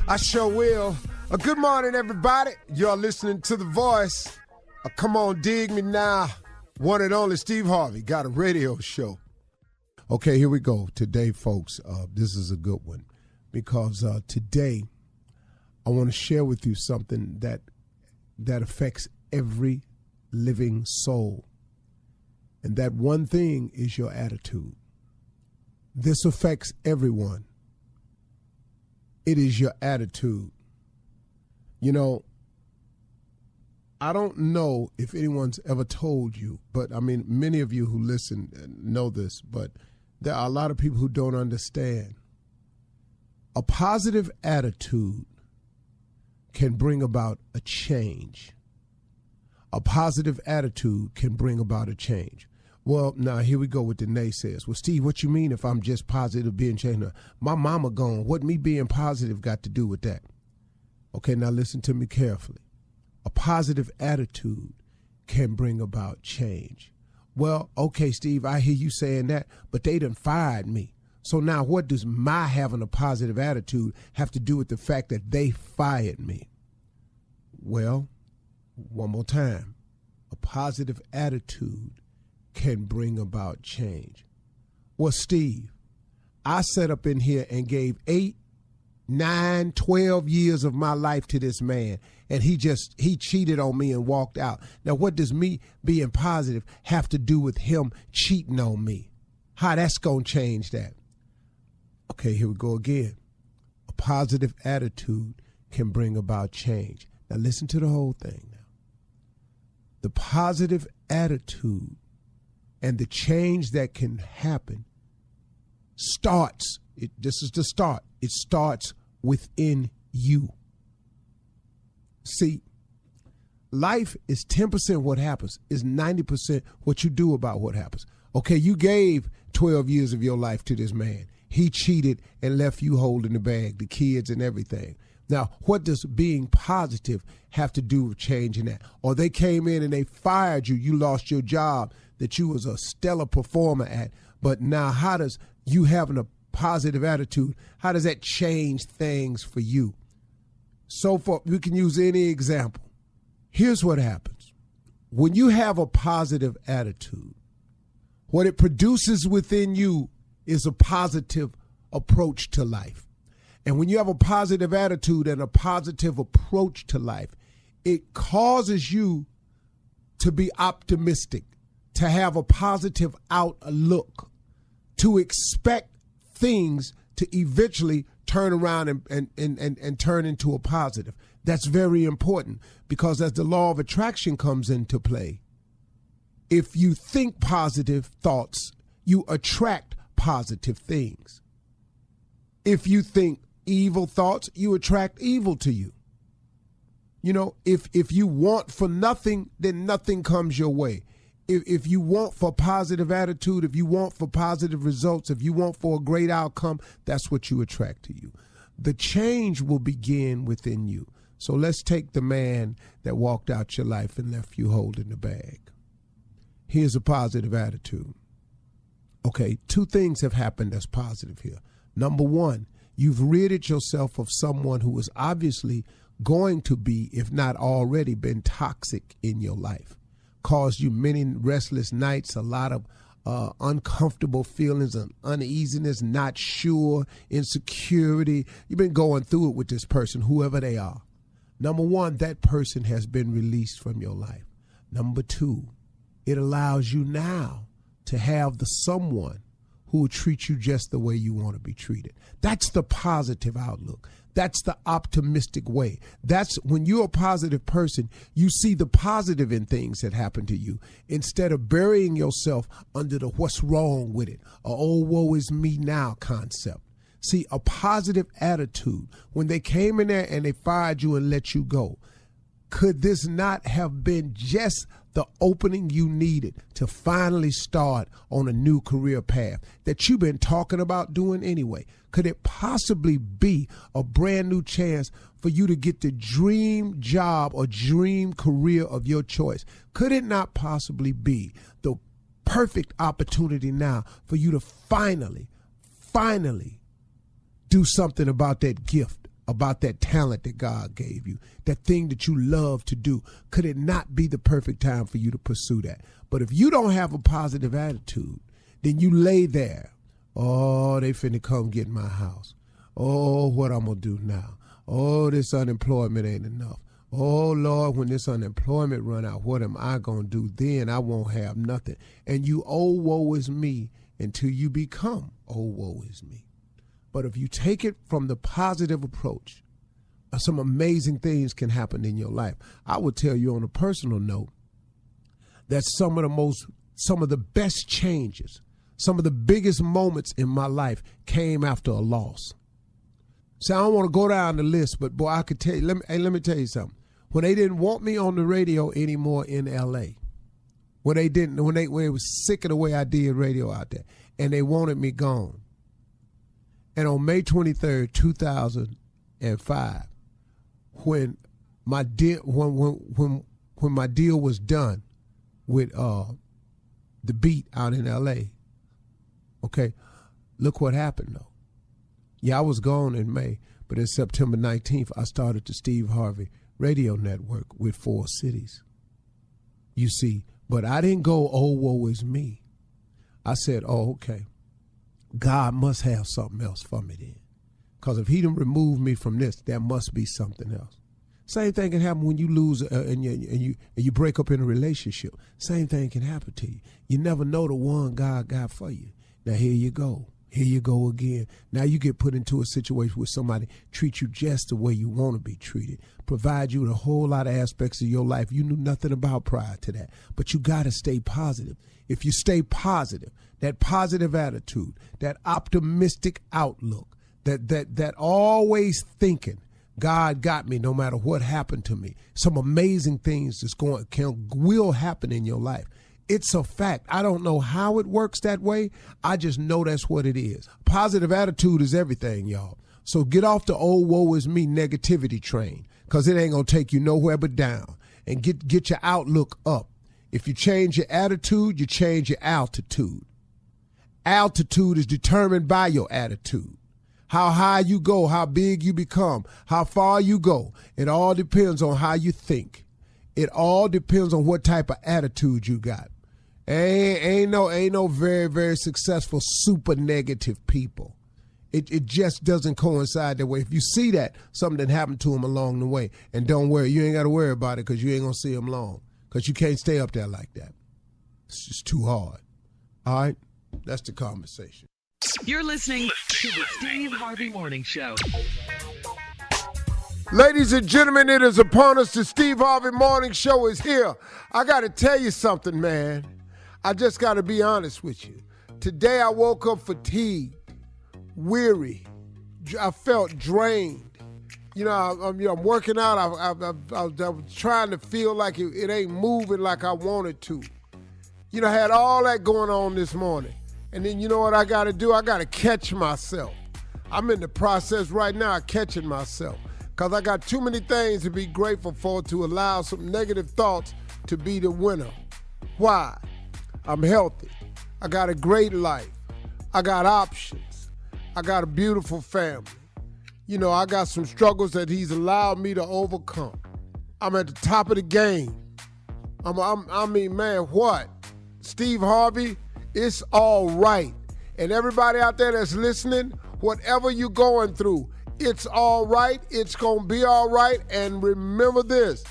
I sure will. Good morning, everybody. You're listening to The Voice. Come on, dig me now. One and only Steve Harvey got a radio show. Okay, here we go. Today, folks, this is a good one because today I want to share with you something that affects every living soul. And that one thing is your attitude. This affects everyone. It is your attitude. You know, I don't know if anyone's ever told you, but I mean, many of you who listen know this, but there are a lot of people who don't understand. A positive attitude can bring about a change. A positive attitude can bring about a change. Well, now here we go with the naysayers. Well, Steve, what you mean if I'm just positive being changed? My mama gone. What me being positive got to do with that? Okay, now listen to me carefully. A positive attitude can bring about change. Well, okay, Steve, I hear you saying that, but they done fired me. So now what does my having a positive attitude have to do with the fact that they fired me? Well, one more time. A positive attitude can bring about change. Well, Steve, I sat up in here and gave 8, 9, 12 years of my life to this man, and he cheated on me and walked out. Now, what does me being positive have to do with him cheating on me? How that's going to change that? Okay, here we go again. A positive attitude can bring about change. Now, listen to the whole thing now. The positive attitude and the change that can happen this is the start. It starts within you. See, life is 10% what happens, is 90% what you do about what happens. Okay, you gave 12 years of your life to this man. He cheated and left you holding the bag, the kids and everything. Now, what does being positive have to do with changing that? Or they came in and they fired you. You lost your job that you was a stellar performer at. But now how does you having a positive attitude, how does that change things for you? So far, we can use any example. Here's what happens. When you have a positive attitude, what it produces within you is a positive approach to life. And when you have a positive attitude and a positive approach to life, it causes you to be optimistic, to have a positive outlook, to expect things to eventually turn around and turn into a positive. That's very important because as the law of attraction comes into play, if you think positive thoughts, you attract positive things. If you think evil thoughts, you attract evil to you. You know, if you want for nothing, then nothing comes your way. If you want for positive attitude, if you want for positive results, if you want for a great outcome, that's what you attract to you. The change will begin within you. So let's take the man that walked out your life and left you holding the bag. Here's a positive attitude. Okay, 2 things have happened that's positive here. Number 1, you've ridded yourself of someone who was obviously going to be, if not already, been toxic in your life. Caused you many restless nights, a lot of uncomfortable feelings and uneasiness, not sure, insecurity. You've been going through it with this person, whoever they are. Number 1, that person has been released from your life. Number 2, it allows you now to have the someone who will treat you just the way you want to be treated. That's the positive outlook. That's the optimistic way. That's when you're a positive person, you see the positive in things that happen to you instead of burying yourself under the what's wrong with it, or oh, woe is me now concept. See, a positive attitude, when they came in there and they fired you and let you go, could this not have been just the opening you needed to finally start on a new career path that you've been talking about doing anyway? Could it possibly be a brand new chance for you to get the dream job or dream career of your choice? Could it not possibly be the perfect opportunity now for you to finally do something about that gift about that talent that God gave you, that thing that you love to do? Could it not be the perfect time for you to pursue that? But if you don't have a positive attitude, then you lay there. Oh, they finna come get my house. Oh, what I'm going to do now? Oh, this unemployment ain't enough. Oh, Lord, when this unemployment run out, what am I going to do then? I won't have nothing. And you, oh, woe is me, until you become, oh, woe is me. But if you take it from the positive approach, some amazing things can happen in your life. I would tell you on a personal note that some of the best changes, some of the biggest moments in my life came after a loss. So I don't want to go down the list, but boy, I could tell you, let me tell you something. When they didn't want me on the radio anymore in L.A., when they was sick of the way I did radio out there, and they wanted me gone. And on May 23rd, 2005, when my deal was done with the Beat out in L.A., okay, look what happened though. Yeah, I was gone in May, but in September 19th, I started the Steve Harvey Radio Network with 4 cities. You see, but I didn't go, oh, woe is me. I said, oh, okay, God must have something else for me then. Because if he didn't remove me from this, there must be something else. Same thing can happen when you lose and you break up in a relationship. Same thing can happen to you. You never know the one God got for you. Now here you go. Here you go again. Now you get put into a situation where somebody treats you just the way you want to be treated, provide you with a whole lot of aspects of your life you knew nothing about prior to that. But you got to stay positive. If you stay positive, that positive attitude, that optimistic outlook, that always thinking, God got me no matter what happened to me. Some amazing things will happen in your life. It's a fact. I don't know how it works that way. I just know that's what it is. Positive attitude is everything, y'all. So get off the old woe is me negativity train, because it ain't going to take you nowhere but down. And get your outlook up. If you change your attitude, you change your altitude. Altitude is determined by your attitude. How high you go, how big you become, how far you go. It all depends on how you think. It all depends on what type of attitude you got. Ain't no very, very successful super negative people. It just doesn't coincide that way. If you see that, something happened to them along the way, and don't worry, you ain't got to worry about it, because you ain't going to see them long, because you can't stay up there like that. It's just too hard. All right? That's the conversation. You're listening to the Steve Harvey Morning Show. Ladies and gentlemen, it is upon us. The Steve Harvey Morning Show is here. I got to tell you something, man. I just got to be honest with you. Today I woke up fatigued, weary. I felt drained. You know, I'm working out. I was trying to feel like it ain't moving like I wanted to. You know, I had all that going on this morning. And then you know what I got to do? I got to catch myself. I'm in the process right now of catching myself, because I got too many things to be grateful for to allow some negative thoughts to be the winner. Why? I'm healthy. I got a great life. I got options. I got a beautiful family. You know, I got some struggles that he's allowed me to overcome. I'm at the top of the game. I mean, man, what? Steve Harvey, it's all right. And everybody out there that's listening, whatever you're going through, it's all right. It's going to be all right. And remember this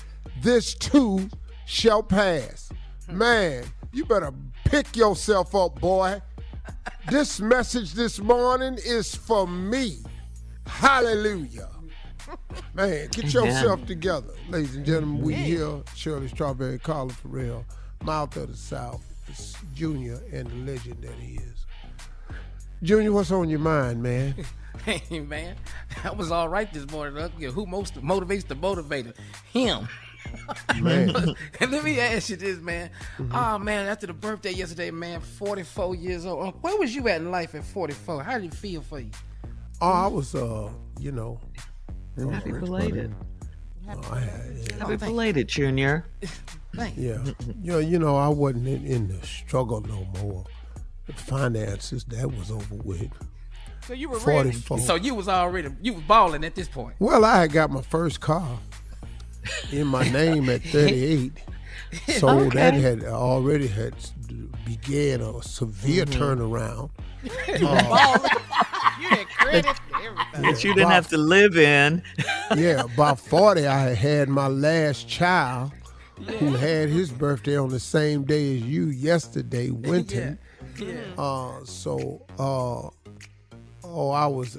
too shall pass. Man, you better pick yourself up, boy. This message this morning is for me. Hallelujah. Man, get yourself together. Ladies and gentlemen, we here. Shirley Strawberry, Carla Farrell, Mouth of the South, Junior, and the legend that he is. Junior, what's on your mind, man? Hey, man, that was all right this morning. Who most motivates the motivator? Him. Man. And let me ask you this, man. Mm-hmm. Oh, man, after the birthday yesterday, man, 44 years old. Where was you at in life at 44? How did it feel for you? Oh, I was, you know. Happy belated. Happy belated, Junior. Yeah. You know, I wasn't in the struggle no more. The finances, that was over with. So you were ready. 44. So you was balling at this point. Well, I had got my first car in my name at 38. So that had already began a severe turnaround. You had credit and everything. That you didn't have to live in. Yeah, by 40, I had my last child who had his birthday on the same day as you yesterday, Winton. I was,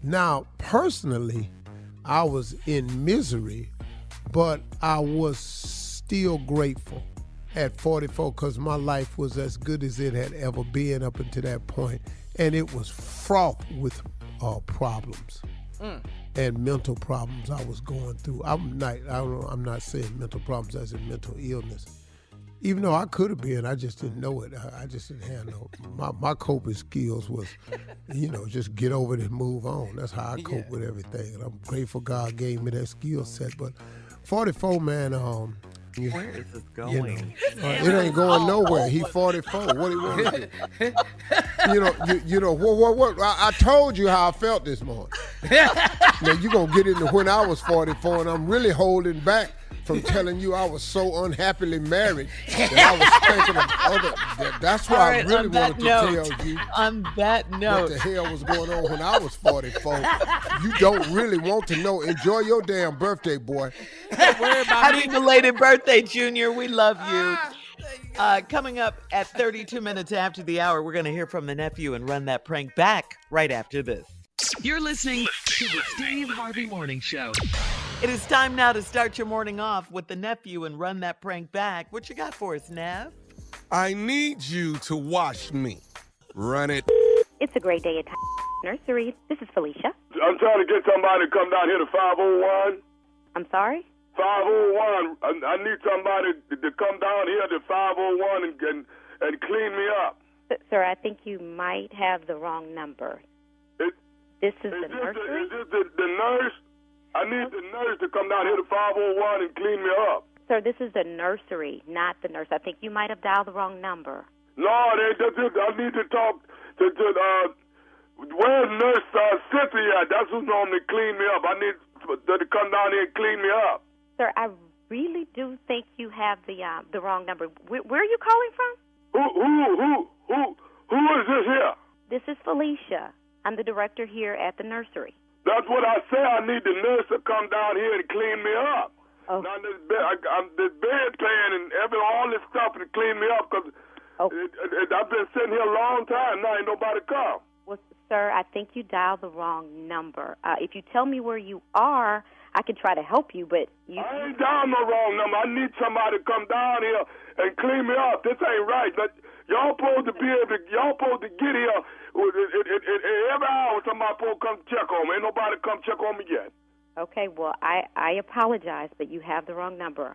now personally, I was in misery, but I was still grateful at 44 because my life was as good as it had ever been up until that point, and it was fraught with problems and mental problems I was going through. I'm not saying mental problems as in mental illness, even though I could have been. I just didn't know it. I just didn't have my coping skills was, just get over it and move on. That's how I cope with everything, and I'm grateful God gave me that skill set. But 44, man. Where is this going? It ain't going nowhere. He 44. What do you want to do? What? I told you how I felt this morning. Now you gonna get into when I was 44, and I'm really holding back from telling you I was so unhappily married that I was thinking of other. That's why I really wanted to tell you. On that note, what the hell was going on when I was 44? You don't really want to know. Enjoy your damn birthday, boy. Happy belated birthday, Junior. We love you. Coming up at 32 minutes after the hour, we're going to hear from the nephew and run that prank back right after this. You're listening to the Steve Harvey Morning Show. It is time now to start your morning off with the nephew and run that prank back. What you got for us, Nev? I need you to watch me. Run it. It's a great day at Nursery. This is Felicia. I'm trying to get somebody to come down here to 501. I'm sorry? 501. I need somebody to come down here to 501 and clean me up. Sir, I think you might have the wrong number. This is the nursery? Is this the nurse? I need the nurse to come down here to 501 and clean me up. Sir, this is the nursery, not the nurse. I think you might have dialed the wrong number. No, I need to talk to where's Nurse Cynthia? That's who normally clean me up. I need to come down here and clean me up. Sir, I really do think you have the wrong number. Where are you calling from? Who is this here? This is Felicia. I'm the director here at the nursery. That's what I say. I need the nurse to come down here and clean me up. Oh. Now I'm this bedpan and all this stuff to clean me up because I've been sitting here a long time. Now ain't nobody come. Well, sir, I think you dialed the wrong number. If you tell me where you are, I can try to help you, but I ain't dialed no wrong number. I need somebody to come down here and clean me up. This ain't right. But y'all supposed to get here. Every hour somebody supposed to come check on me. Ain't nobody come check on me yet. Okay, well, I apologize, but you have the wrong number.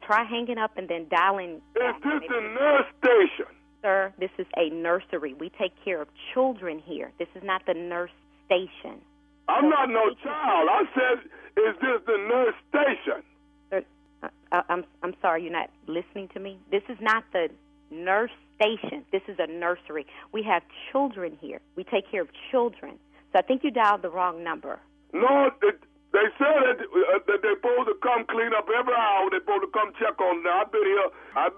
Try hanging up and then dialing. Is this the nurse station? Sir, this is a nursery. We take care of children here. This is not the nurse station. I'm not no child. I said, is this the nurse station? Sir, I'm sorry, you're not listening to me. This is not the nurse station. This is a nursery. We have children here. We take care of children. So I think you dialed the wrong number. No, they said that they're supposed to come clean up every hour. They're supposed to come check on me. I've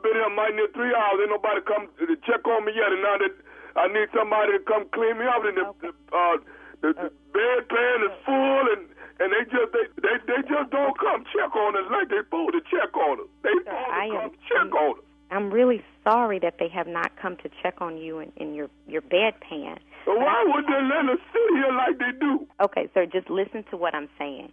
been here mighty near 3 hours. Ain't nobody come to check on me yet. And now that I need somebody to come clean me up. And the bedpan is full, and they just don't come check on us like they're supposed to check on us. They supposed to come check on us. I'm really sorry that they have not come to check on you in your bedpan. Well, why would they let us sit here like they do? Okay, sir, just listen to what I'm saying.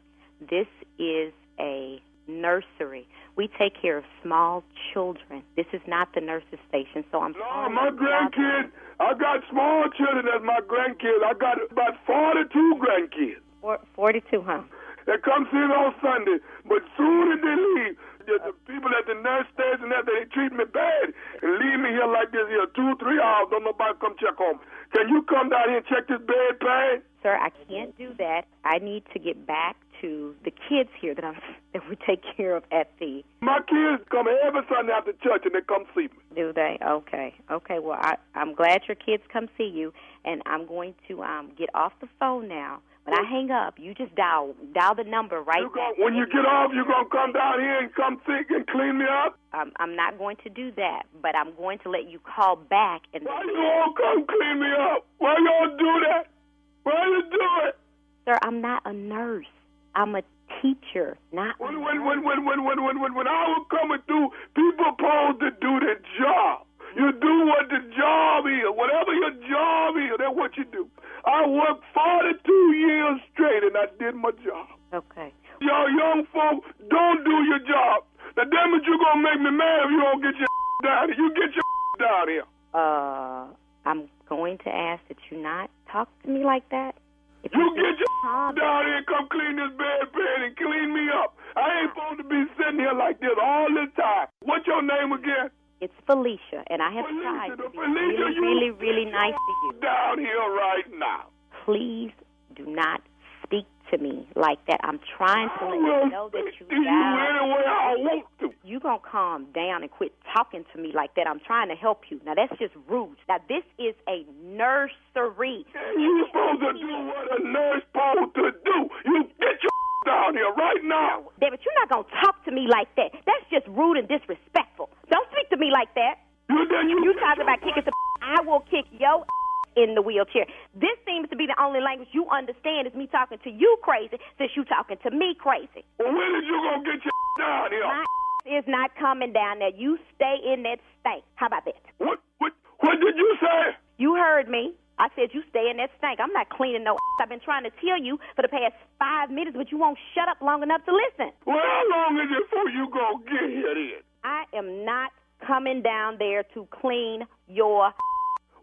This is a nursery. We take care of small children. This is not the nurse's station, so I'm sorry. No, my grandkids, I got small children as my grandkids. I got about 42 grandkids. 42, huh? They come see me on Sunday, but soon as they leave, the people at the nurse station, they treat me bad and leave me here like this here 2-3 hours. Don't nobody come check on me. Can you come down here and check this bedpan? Sir, I can't do that. I need to get back to the kids here that we take care of at the... My kids come every Sunday after church and they come see me. Do they? Okay. Okay. Well, I'm glad your kids come see you, and I'm going to get off the phone now. When I hang up, you just dial the number right now. When you get off, you're going to come down here and come see and clean me up? I'm not going to do that, but I'm going to let you call back. And why you all come clean me up? Why y'all do that? Why you do it? Sir, I'm not a nurse. I'm a teacher, not when I was coming through, people supposed to do their job. You do what the job is. Whatever your job is, that's what you do. I worked 42 years straight, and I did my job. Okay. Y'all young folk, don't do your job. The damn it, you going to make me mad if you don't get your down here. You get your down here. I'm going to ask that you not talk to me like that. You get your down here and come clean this bedpan and clean me up. I ain't supposed to be sitting here like this all the time. What's your name again? It's Felicia, and I have tried to be really, really nice to you. Down here right now. Please do not speak to me like that. I'm trying to let you know that you any way I want to. You gonna calm down and quit talking to me like that. I'm trying to help you. Now that's just rude. Now this is a nursery. You supposed to do what a nurse supposed to do. You get your down here right now. David, you're not gonna talk to me like that. That's just rude and disrespectful. Don't speak to me like that. You talking about kicking some I will kick your in the wheelchair. This seems to be the only language you understand is me talking to you crazy since you talking to me crazy. Well, when did you gonna get your down here? My is not coming down there. You stay in that stank. How about that? What did you say? You heard me. I said you stay in that stank. I'm not cleaning no I've been trying to tell you for the past 5 minutes, but you won't shut up long enough to listen. Well, how long is it before you gonna get here then? I am not coming down there to clean your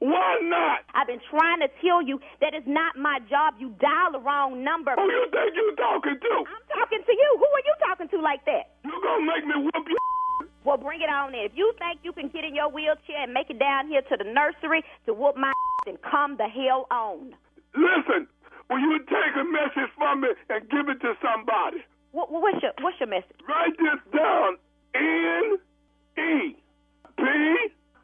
Why not? I've been trying to tell you that it's not my job. You dial the wrong number. Who you think you talking to? I'm talking to you. Who are you talking to like that? You gonna make me whoop your Well, bring it on in. If you think you can get in your wheelchair and make it down here to the nursery to whoop my then come the hell on. Listen, will you take a message from me and give it to somebody? What's your message? Write this down. N-E-P.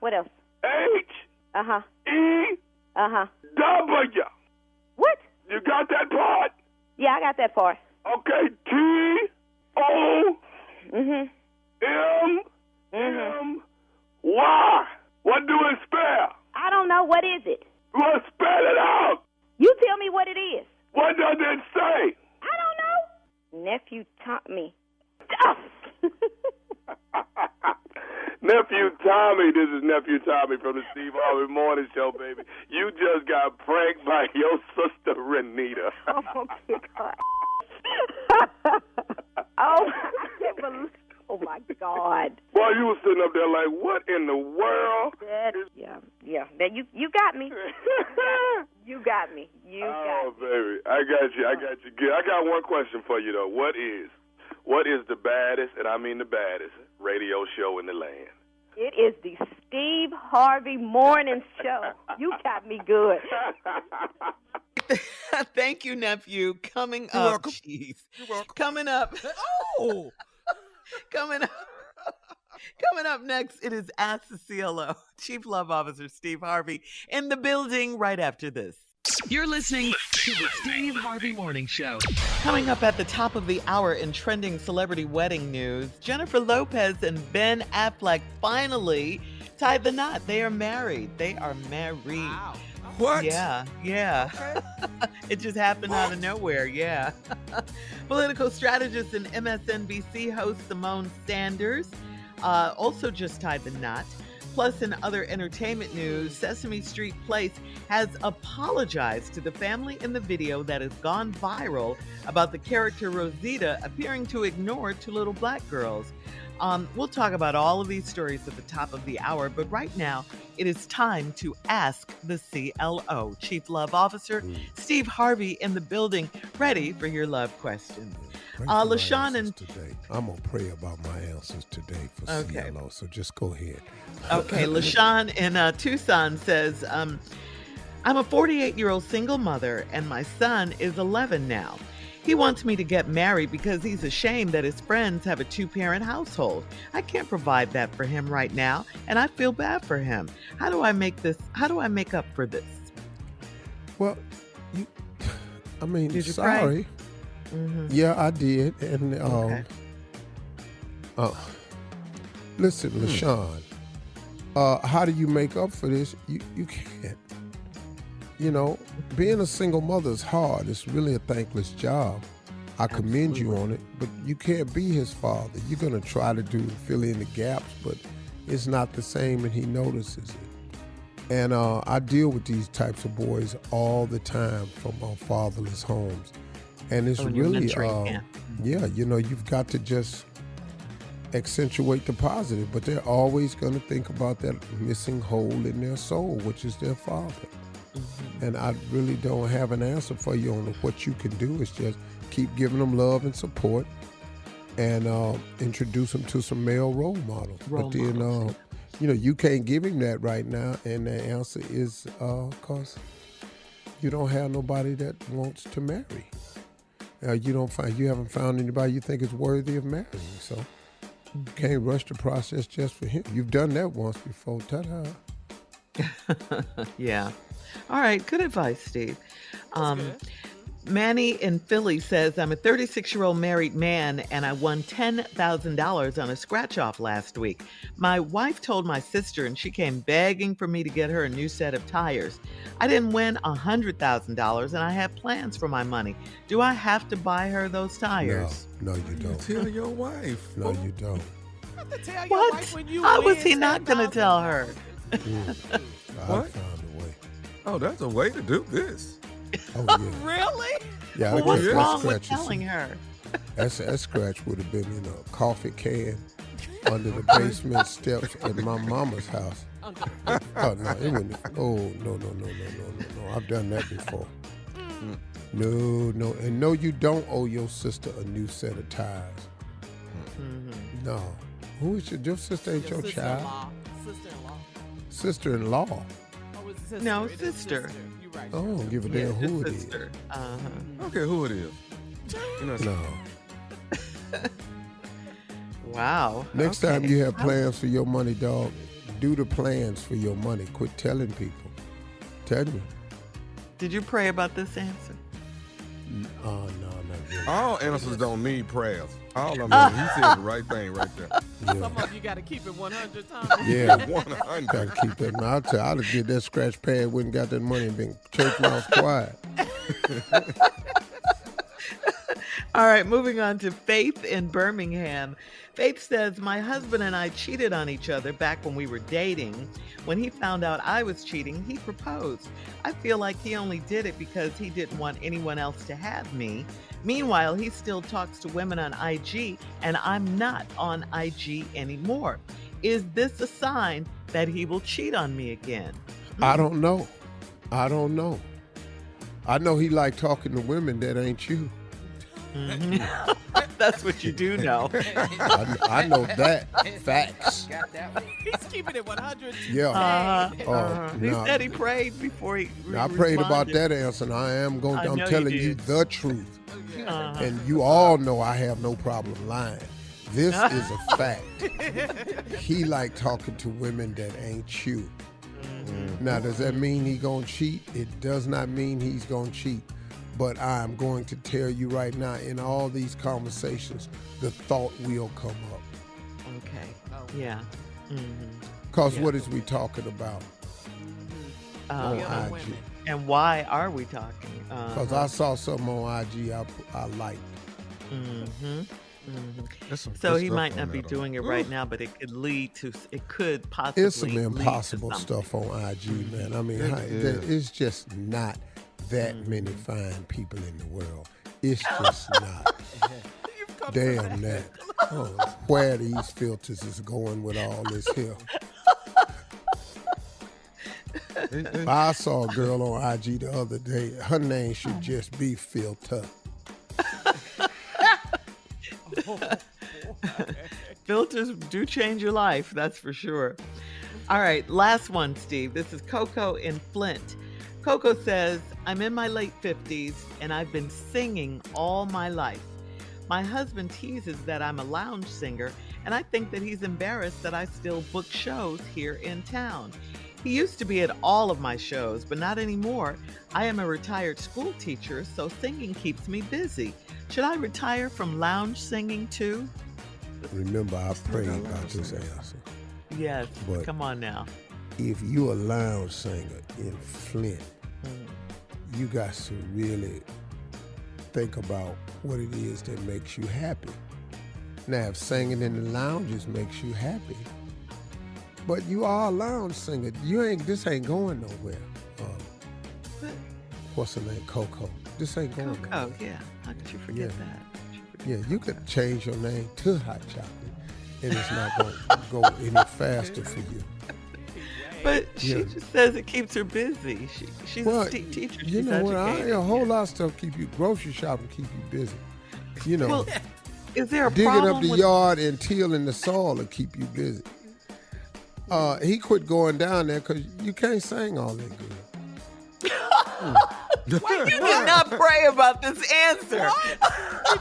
What else? H. Uh-huh. E. Uh-huh. W. What? You got that part? Yeah, I got that part. Okay. T-O. Mm-hmm. M. Mm-hmm. M. Y. What do it spell? I don't know. What is it? Well, spell it out. You tell me what it is. What does it say? I don't know. Nephew taught me. Nephew Tommy, this is Nephew Tommy from the Steve Harvey Morning Show, baby. You just got pranked by your sister, Renita. Oh, my God. Oh, I can't believe. Oh, my God. Well, you were sitting up there like, what in the world? Yeah. Now, you got me. You got me. Oh, baby. I got you. Good. I got one question for you, though. What is the baddest, and I mean the baddest, radio show in the land? It is the Steve Harvey Morning Show. You got me good. Thank you, nephew. Coming You're up, welcome. jeez. You're welcome. Coming up. Oh! Coming up next, it is Ask the CLO. Chief Love Officer Steve Harvey in the building right after this. You're listening to the Steve Harvey Morning Show. Coming up at the top of the hour in trending celebrity wedding news, Jennifer Lopez and Ben Affleck finally tied the knot. They are married. Wow. What? Yeah. It just happened out of nowhere, yeah. Political strategist and MSNBC host Simone Sanders also just tied the knot. Plus, in other entertainment news, Sesame Street Place has apologized to the family in the video that has gone viral about the character Rosita appearing to ignore two little black girls. We'll talk about all of these stories at the top of the hour, but right now, it is time to ask the CLO. Chief Love Officer Steve Harvey in the building, ready for your love questions. LaShawn and today. I'm gonna pray about my answers today for CLO. So just go ahead. Okay, LaShawn in Tucson says, I'm a 48-year-old single mother, and my son is 11 now. He wants me to get married because he's ashamed that his friends have a 2-parent household. I can't provide that for him right now, and I feel bad for him. How do I make up for this? Well, Did you sorry. Mm-hmm. Yeah, I did. And Okay. listen, LaShawn, how do you make up for this? You can't. You know, being a single mother is hard. It's really a thankless job. I commend you on it, but you can't be his father. You're going to try to fill in the gaps, but it's not the same, and he notices it. And I deal with these types of boys all the time from fatherless homes. And it's really, you've got to just accentuate the positive, but they're always going to think about that missing hole in their soul, which is their father. Mm-hmm. And I really don't have an answer for you on what you can do. It's just keep giving them love and support and introduce them to some male role models. You can't give him that right now, and the answer is because you don't have nobody that wants to marry. You haven't found anybody you think is worthy of marrying, so you can't rush the process just for him. You've done that once before. Ta-da. Yeah. All right. Good advice, Steve. Manny in Philly says, I'm a 36-year-old married man and I won $10,000 on a scratch-off last week. My wife told my sister and she came begging for me to get her a new set of tires. I didn't win $100,000 and I have plans for my money. Do I have to buy her those tires? No, you don't. Tell your wife. No, you don't. What? How was he not going to tell her? I What? found a way. Oh, that's a way to do this. Oh, yeah. Really? Yeah, Well, what's that wrong with scratch is- telling her? That scratch would have been in a coffee can under the basement steps at my mama's house. Oh, no, it wouldn't. Oh, no. I've done that before. No. And no, you don't owe your sister a new set of tires. Mm-hmm. No. Who is your sister? Ain't your child? Sister-in-law. No, sister. I don't give a damn who it is. Sister. Okay, who it is. No. Wow. Next time you have plans for your money, dog, do the plans for your money. Quit telling people. Tell me. Did you pray about this answer? No, not really. All answers don't need prayers. All of them. He said the right thing right there. Yeah. Some of you got to keep it 100 times. Yeah. 100. Gotta keep that. I'll tell you, I'd have did that scratch pad, wouldn't got that money and been church mouse quiet. All right, moving on to Faith in Birmingham. Faith says, my husband and I cheated on each other back when we were dating. When he found out I was cheating, he proposed. I feel like he only did it because he didn't want anyone else to have me. Meanwhile, he still talks to women on IG, and I'm not on IG anymore. Is this a sign that he will cheat on me again? I don't know. I know he like talking to women that ain't you. Mm-hmm. That's what you do know. I know that. Facts. Got that one. He's keeping it 100. Yeah. He no. said he prayed before he I prayed about responded. that answer, and I'm know telling you you did. the truth. Uh-huh. And you all know I have no problem lying. This is a fact. He like talking to women that ain't you. Mm-hmm. Now, does that mean he gonna cheat? It does not mean he's gonna cheat. But I'm going to tell you right now, in all these conversations, the thought will come up. Okay. Yeah. Mm-hmm. Because what is we talking about on Uh, IG? and why are we talking? Because I saw something on IG I liked. Mm-hmm. That's some So good he stuff might on not be that, doing it right now, but it could possibly It's some lead to impossible something. stuff on IG, man. I mean, It is. it's just not that many fine people in the world. It's just not. Damn that. Oh, where these filters is going with all this here. I saw a girl on IG the other day. Her name should just be Filter. Filters do change your life, that's for sure. All right, last one, Steve. This is Coco in Flint. Coco says, I'm in my late 50s and I've been singing all my life. My husband teases that I'm a lounge singer, and I think that he's embarrassed that I still book shows here in town. He used to be at all of my shows, but not anymore. I am a retired school teacher, so singing keeps me busy. Should I retire from lounge singing too? Remember, I prayed about this answer. Yes, But come on now. if you're a lounge singer in Flint, you got to really think about what it is that makes you happy. Now, if singing in the lounges makes you happy, but you are a lounge singer, this ain't going nowhere. What's her name? Coco. This ain't going nowhere. Oh, yeah. How could you forget that? Yeah, you could change your name to Hot Chocolate, and it's not going to go any faster for you. But she just says it keeps her busy. She's a teacher. You know what? A whole lot of stuff keep you, grocery shopping keep you busy. You know, Well, is there a digging problem up the with yard and tilling the soil will keep you busy. He quit going down there because you can't sing all that good. You did not pray about this answer.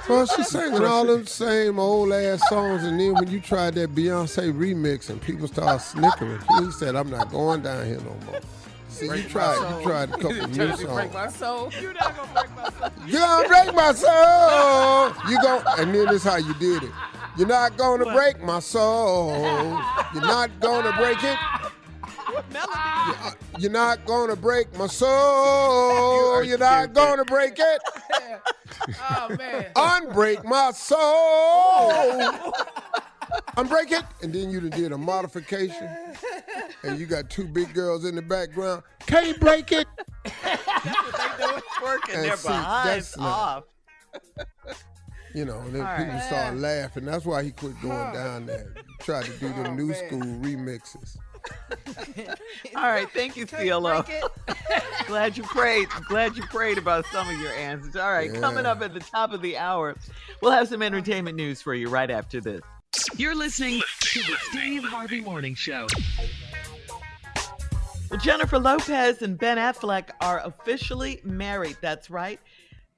Well, she's singing all them same old ass songs, and then when you tried that Beyonce remix and people started snickering, he said, "I'm not going down here no more." See, you tried a couple of new songs. Break my soul. You're not gonna break my soul. You're gonna break my soul. And then this how you did it. You're not gonna break my soul. You're not gonna break it. What melody? You're not gonna break my soul. You're not gonna break it. Oh, man. Unbreak my soul. Unbreak it. And then you done did a modification. And you got two big girls in the background. Can't break it. That's what they do. It's working. And They're see, behinds that's not- off. You know, and then All people right. start laughing. That's why he quit going down there. Tried to do them new school remixes. All right, thank you, CeeLo. Glad you prayed. Glad you prayed about some of your answers. All right, coming up at the top of the hour, we'll have some entertainment news for you right after this. You're listening to the Steve Harvey Morning Show. Well, Jennifer Lopez and Ben Affleck are officially married. That's right.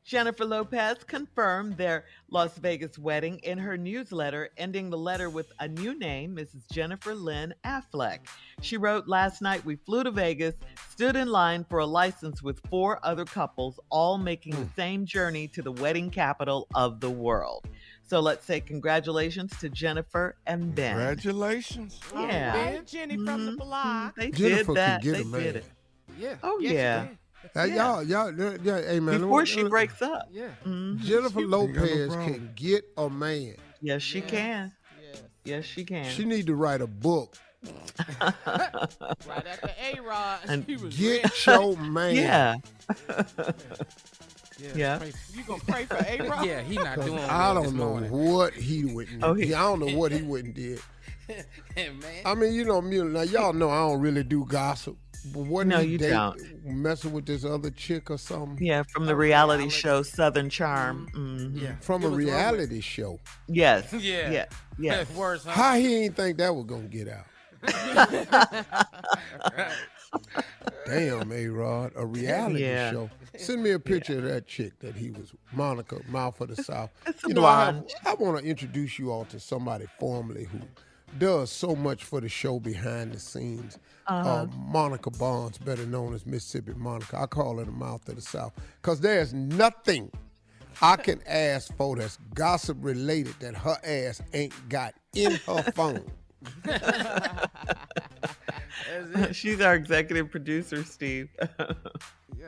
Jennifer Lopez confirmed their Las Vegas wedding in her newsletter, ending the letter with a new name, Mrs. Jennifer Lynn Affleck. She wrote, last night we flew to Vegas, stood in line for a license with 4 other couples, all making the same journey to the wedding capital of the world. So let's say congratulations to Jennifer and Ben. Congratulations. Yeah. Ben, Jenny from the block. They Jennifer did that. can get They a man. did it. Yeah. Oh, Yes, you yeah. can. Y'all, hey man. Before she breaks up. Yeah. Jennifer Lopez problem. can get a man. Yes, she can. Yes. Yes, she can. She need to write a book. Right after A-Rod, And he was Get your man. Yeah. Yeah. You gonna pray for A-Rod? Yeah, he not doing I well this don't know morning. what he wouldn't. Oh, I don't know what he wouldn't did. Man. I mean, you know, now y'all know I don't really do gossip. But wasn't No, he you don't. messing with this other chick or something? Yeah, from the reality show Southern Charm. Mhm. Yeah. From a reality show. Yes. Yeah. Yeah. Yes. That's worse, huh? How he ain't think that was gonna get out? Damn, A-Rod, a reality Yeah. show. Send me a picture of that chick that he was, Monica, Mouth of the South. It's a You know, blonde. I want to introduce you all to somebody formerly who does so much for the show behind the scenes. Monica Barnes, better known as Mississippi Monica. I call her the Mouth of the South because there's nothing I can ask for that's gossip related that her ass ain't got in her phone. She's our executive producer, Steve.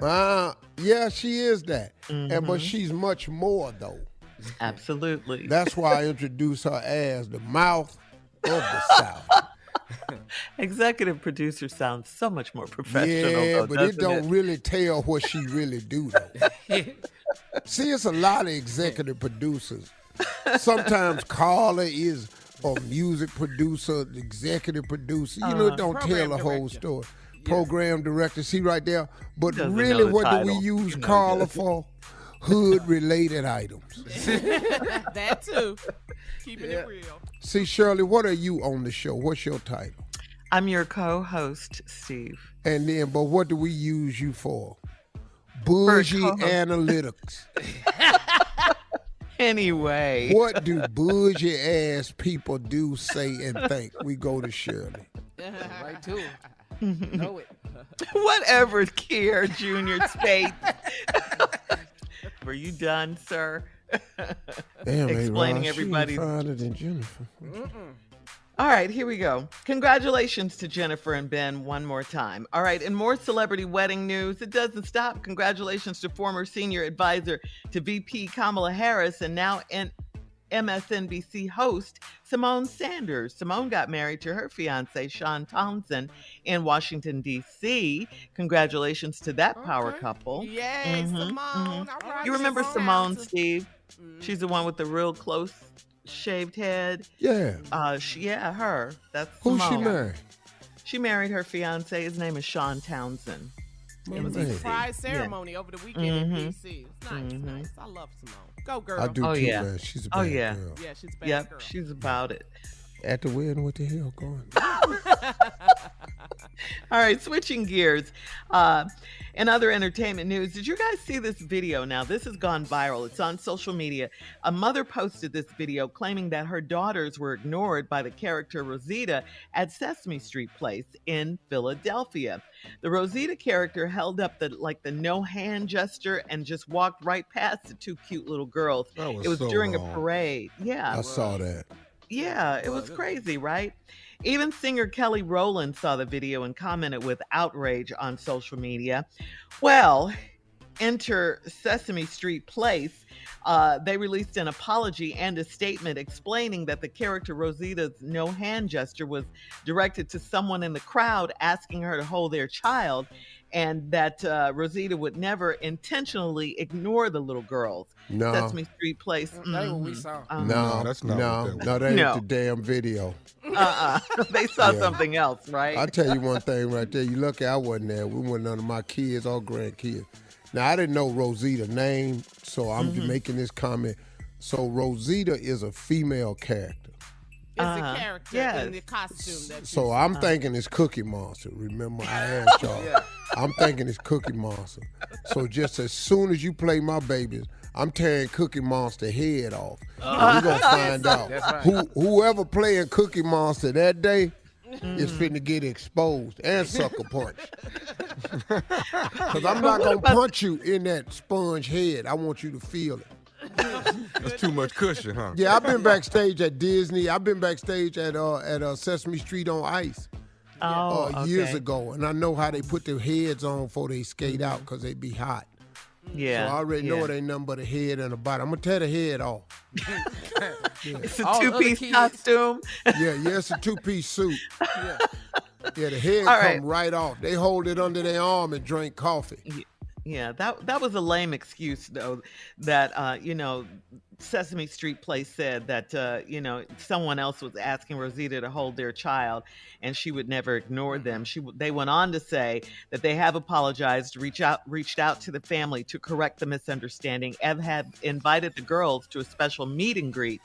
Yeah, she is that. But she's much more, though. Absolutely. That's why I introduce her as the Mouth of the South. Executive producer sounds so much more professional, Yeah, though, but doesn't it don't really tell what she really do, though. See, it's a lot of executive producers. Sometimes Carla is a music producer, executive producer. You know, it don't tell the whole story. Program director, see right there? But Doesn't really, know the what do we title. use You know, Carla doesn't. for? Hood-related items. That too. Keeping it real. See, Shirley, what are you on the show? What's your title? I'm your co-host, Steve. And then, but what do we use you for? Bougie co-host. analytics. Anyway. What do bougie ass people do, say, and think? We go to Shirley. Right to it. Know it. Whatever, Kier Jr. Spade. Were you done, sir? Damn, Explaining A-Rod, everybody's. She finer than Jennifer. All right, here we go. Congratulations to Jennifer and Ben one more time. All right, in more celebrity wedding news, it doesn't stop. Congratulations to former senior advisor to VP Kamala Harris and now MSNBC host Simone Sanders. Simone got married to her fiance, Sean Townsend, in Washington, D.C. Congratulations to that power couple. Yay, Simone. All right, You remember Simone, Steve? Mhm. She's the one with the real close shaved head. Yeah. Her. That's Who Simone. she married? She married her fiance. His name is Sean Townsend. It was Man. a surprise ceremony over the weekend in D.C. It's nice, Mhm. nice. I love Simone. Go, girl. I do Oh, too, yeah. man. She's a Oh, bad yeah. girl. Yeah, she's a bad Yep, girl. she's about it. At the wedding, what the hell going on? All right, switching gears. In other entertainment news, did you guys see this video? Now, this has gone viral. It's on social media. A mother posted this video claiming that her daughters were ignored by the character Rosita at Sesame Street Place in Philadelphia. The Rosita character held up the no hand gesture and just walked right past the two cute little girls. That was It was so during wrong. a parade. Yeah. I saw that. Yeah, it was crazy, right? Even singer Kelly Rowland saw the video and commented with outrage on social media. Well, enter Sesame Street Place. They released an apology and a statement explaining that the character Rosita's no hand gesture was directed to someone in the crowd asking her to hold their child, and that Rosita would never intentionally ignore the little girls. No. Sesame Street Place. That ain't what we saw. No, that's not no, what that no, that ain't No. the damn video. They saw Yeah. something else, right? I'll tell you one thing right there. You lucky I wasn't there. We weren't none of my kids or grandkids. Now, I didn't know Rosita's name, so I'm making this comment. So Rosita is a female character. It's a character yes. in the costume that So I'm thinking it's Cookie Monster. Remember, I asked y'all. I'm thinking it's Cookie Monster. So just as soon as you play my babies, I'm tearing Cookie Monster head off. And we're going to find out. That's right. Whoever playing Cookie Monster that day is finna get exposed and sucker punched. Because I'm not going to punch you in that sponge head. I want you to feel it. That's too much cushion, huh? Yeah, I've been backstage at Disney. I've been backstage at Sesame Street on Ice years ago. And I know how they put their heads on before they skate out because they be hot. Yeah. So I already know it ain't nothing but a head and a body. I'm going to tear the head off. It's a All other two-piece kids- costume. Yeah, it's a two-piece suit. Yeah, the head All come right. right off. They hold it under their arm and drink coffee. Yeah, that was a lame excuse, though, that, Sesame Street Place said that, someone else was asking Rosita to hold their child and she would never ignore them. They went on to say that they have apologized, reached out to the family to correct the misunderstanding, and have invited the girls to a special meet and greet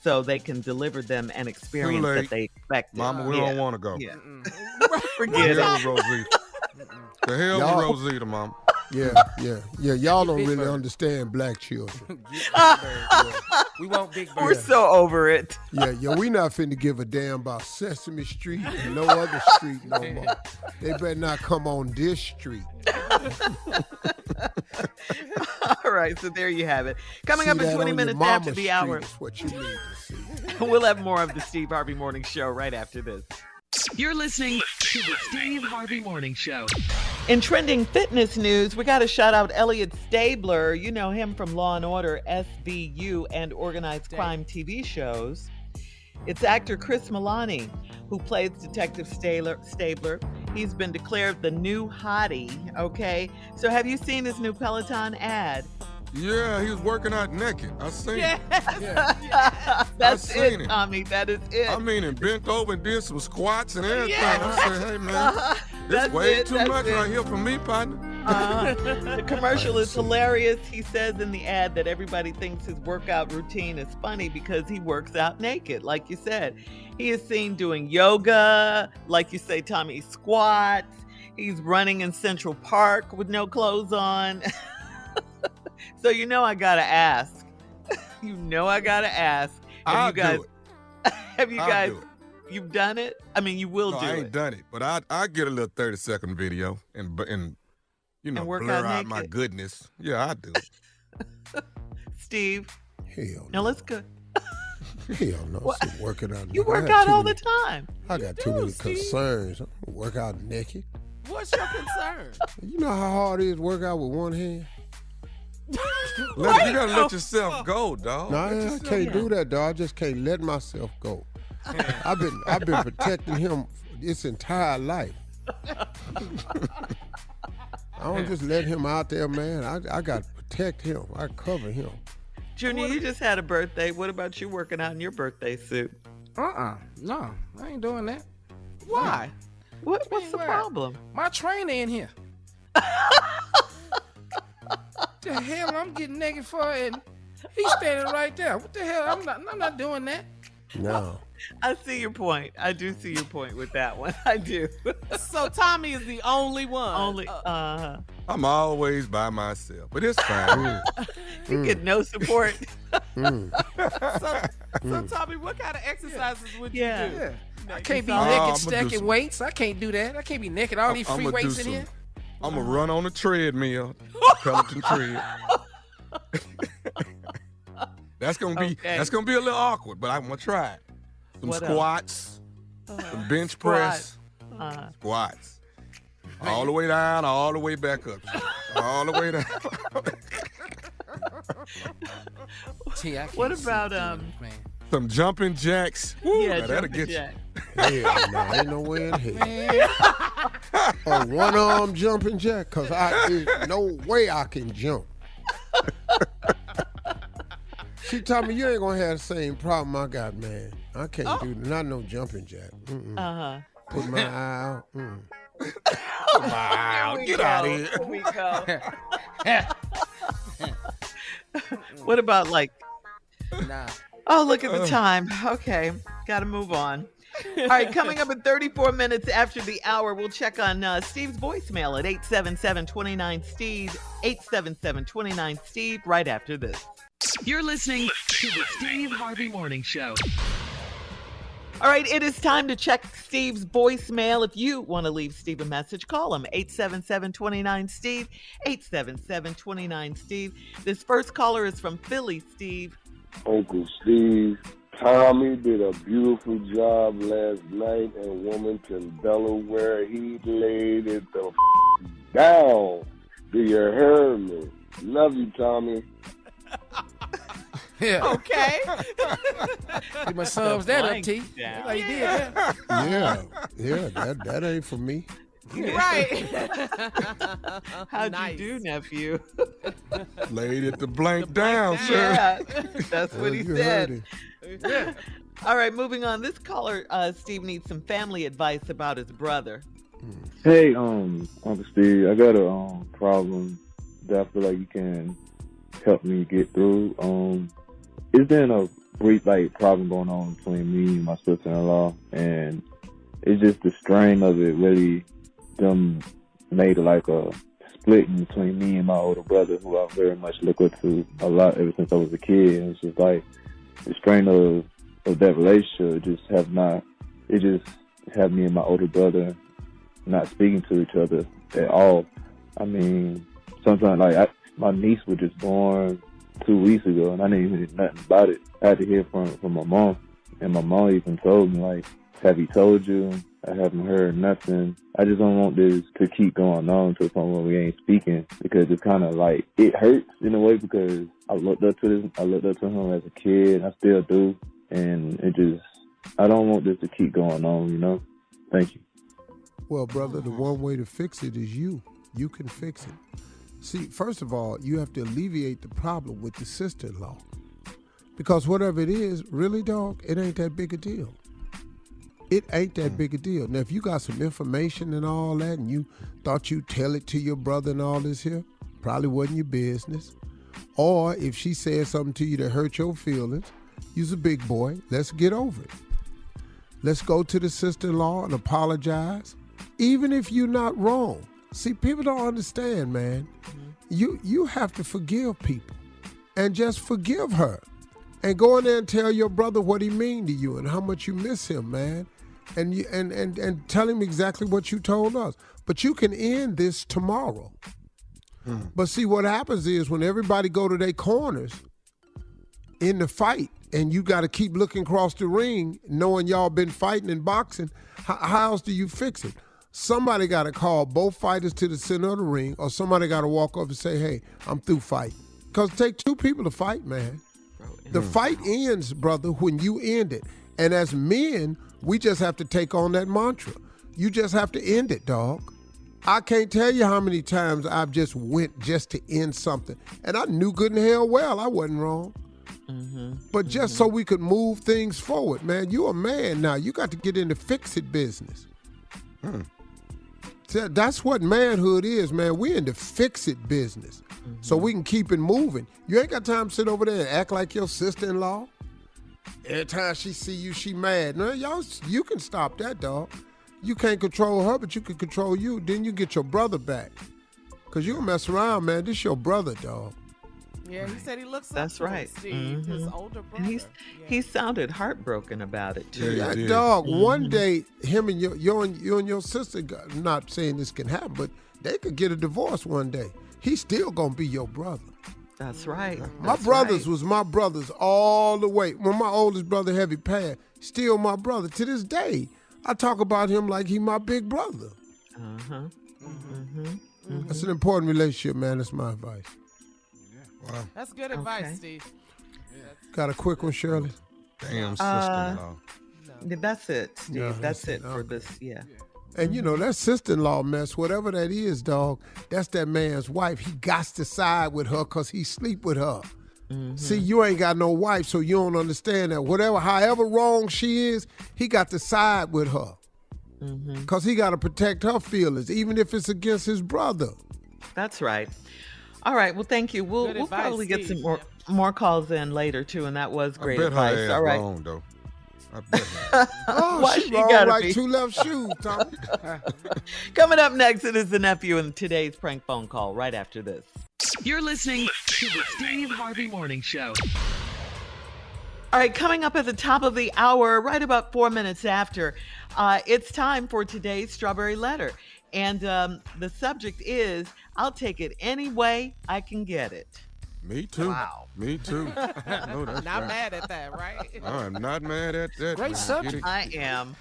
so they can deliver them an experience late. that they expected. Mama, we don't want to go. Yeah. The Forget hell it. with Rosita. The hell Y'all- with Rosita, Mama. Yeah. Y'all don't Big really Bird. understand black children. We want Big We're Bird. so over it. Yeah, we not finna give a damn about Sesame Street and no other street no more. They better not come on this street. All right, so there you have it. Coming See up in that 20 on minutes your after mama's the hour, street is what you need to see. we'll have more of the Steve Harvey Morning Show right after this. You're listening to the Steve Harvey Morning Show. In trending fitness news, we got to shout out Elliot Stabler. You know him from Law & Order, SVU, and organized crime TV shows. It's actor Chris Milani who plays Detective Stabler. He's been declared the new hottie, okay? So have you seen his new Peloton ad? Yeah, he was working out naked. I seen it. That's seen it, it. Tommy. That is it. I mean, and bent over and did some squats and everything. I said, hey, man, That's this way it, too that's much it. right here for me, partner. The commercial is hilarious. He says in the ad that everybody thinks his workout routine is funny because he works out naked, like you said. He is seen doing yoga, like you say, Tommy, squats. He's running in Central Park with no clothes on. So I gotta ask. I gotta ask. I'll do it. Have you guys? You've done it? I mean, you will do it. I ain't done it, but I get a little 30-second video and work blur out out my naked. goodness. Yeah, I do. Steve. Hell Now no. let's go. Hell no. What? I'm working out. You I work got out too all many- the time. I got too many Steve. concerns. I don't work out naked. What's your concern? You know how hard it is to work out with one hand? You gotta let yourself go, dog. No, Let I yourself can't go. do that, dog. I just can't let myself go. I've been protecting him his entire life. I don't just let him out there, man. I got to protect him. I cover him. Junior, you just had a birthday. What about you working out in your birthday suit? No, I ain't doing that. Why? What's the Why? problem? My trainer in here. The hell I'm getting naked for, and he's standing right there. What the hell? I'm not doing that. No. I see your point. I do see your point with that one. I do. So Tommy is the only one. Only, I'm always by myself, but it's fine. you get no support. So Tommy, what kind of exercises would you Yeah. do? Yeah. I Naked can't be side. naked I'ma do stacking some- weights. I can't do that. I can't be naked. All these free I'ma do weights in some- here. I'm gonna run on the treadmill, Peloton tread. That's gonna be Okay. a little awkward, but I'm gonna try it. Some What else? squats, some bench press, squats. All the way down, all the way back up. All the way down. See, I can't What see about, through this, man. Some jumping jacks. Woo, Yeah, now that'll jumping get jack. Hell no, ain't no way in hell. A one-arm jumping jack, because there's no way I can jump. She told me, you ain't going to have the same problem I got, man. I can't do not no jumping jack. Put my eye out. Wow, get out of here. Here we go. What about Nah. Oh, look at the time. Okay, got to move on. All right, coming up in 34 minutes after the hour, we'll check on Steve's voicemail at 877-29-STEVE, 877-29-STEVE, right after this. You're listening to the Steve Harvey Morning Show. All right, it is time to check Steve's voicemail. If you want to leave Steve a message, call him, 877-29-STEVE, 877-29-STEVE. This first caller is from Philly, Steve. Uncle Steve, Tommy did a beautiful job last night in Wilmington, Delaware. He laid it the down. Do you hear me? Love you, Tommy. Yeah. Okay. He must sums that up, T. Blank That's how you did that. Yeah, that ain't for me. Right. How'd Nice. you do, nephew? Laid it the blank down, sir. Yeah, that's what he You said. heard it. All right, moving on. This caller, Steve, needs some family advice about his brother. Hey, Uncle Steve, I got a problem that I feel like you can help me get through. It's been a brief problem going on between me and my sister-in-law, and it's just the strain of it really them made a split between me and my older brother, who I very much look up to a lot ever since I was a kid. And it's just the strain of that relationship just have me and my older brother not speaking to each other at all. I mean, sometimes my niece was just born 2 weeks ago, and I didn't even hear nothing about it. I had to hear from my mom, and my mom even told me, have he told you? I haven't heard nothing. I just don't want this to keep going on to the point where we ain't speaking, because it's kind of it hurts in a way, because I looked up to him as a kid. I still do, and I don't want this to keep going on. Thank you. Well, brother, the one way to fix it is you. You can fix it. See, first of all, you have to alleviate the problem with the sister-in-law. Because whatever it is, really, dog, it ain't that big a deal. It ain't that big a deal. Now, if you got some information and all that and you thought you'd tell it to your brother and all this here, probably wasn't your business. Or if she said something to you that hurt your feelings, you's a big boy. Let's get over it. Let's go to the sister-in-law and apologize, even if you're not wrong. See, people don't understand, man. You have to forgive people and just forgive her. And go in there and tell your brother what he mean to you and how much you miss him, man. And tell him exactly what you told us. But you can end this tomorrow. But see, what happens is when everybody go to their corners in the fight and you got to keep looking across the ring knowing y'all been fighting and boxing, how else do you fix it? Somebody got to call both fighters to the center of the ring, or somebody got to walk up and say, hey, I'm through fighting. Because it takes two people to fight, man. The fight ends, brother, when you end it. And as men, we just have to take on that mantra. You just have to end it, dog. I can't tell you how many times I've just went just to end something. And I knew good and hell well I wasn't wrong. But just so we could move things forward, man. You're a man now. You got to get into fix-it business. So that's what manhood is, man. We're in the fix-it business. So we can keep it moving. You ain't got time to sit over there and act like your sister-in-law. Every time she see you, she mad. No, you can stop that, dog. You can't control her, but you can control you. Then you get your brother back. Because you don't mess around, man. This your brother, dog. Yeah, he said he looks up That's to right. Steve, his older brother. And he sounded heartbroken about it, too. Yeah, dog, one day, him and you and your sister, I'm not saying this can happen, but they could get a divorce one day. He's still going to be your brother. That's right. My brothers was my brothers all the way. When my oldest brother, Heavy, passed, still my brother. To this day, I talk about him like he my big brother. That's an important relationship, man. That's my advice. Wow. That's good advice, Steve. Got a quick one, Shirley? Damn sister-in-law. That's it, Steve. That's it for this, And you know, that sister-in-law mess, whatever that is, dog, that's that man's wife. He got to side with her because he sleep with her. See, you ain't got no wife, so you don't understand that. However wrong she is, he got to side with her. Because he got to protect her feelings, even if it's against his brother. That's right. All right. Well, thank you. We'll advice, probably get Steve. some more calls in later, too, and that was great I bet advice. her ass All right. wrong, though. I bet her. Why she she wrong gotta like be? two left shoes, Tommy. Coming up next, it is the nephew and today's prank phone call right after this. You're listening to the Steve Harvey Morning Show. All right, coming up at the top of the hour, right about 4 minutes after, it's time for today's Strawberry Letter. And the subject is, I'll take it any way I can get it. Me too. Wow. Me too. No, that's Not right. mad at that, right? I'm not mad at that. Great man. subject. I am.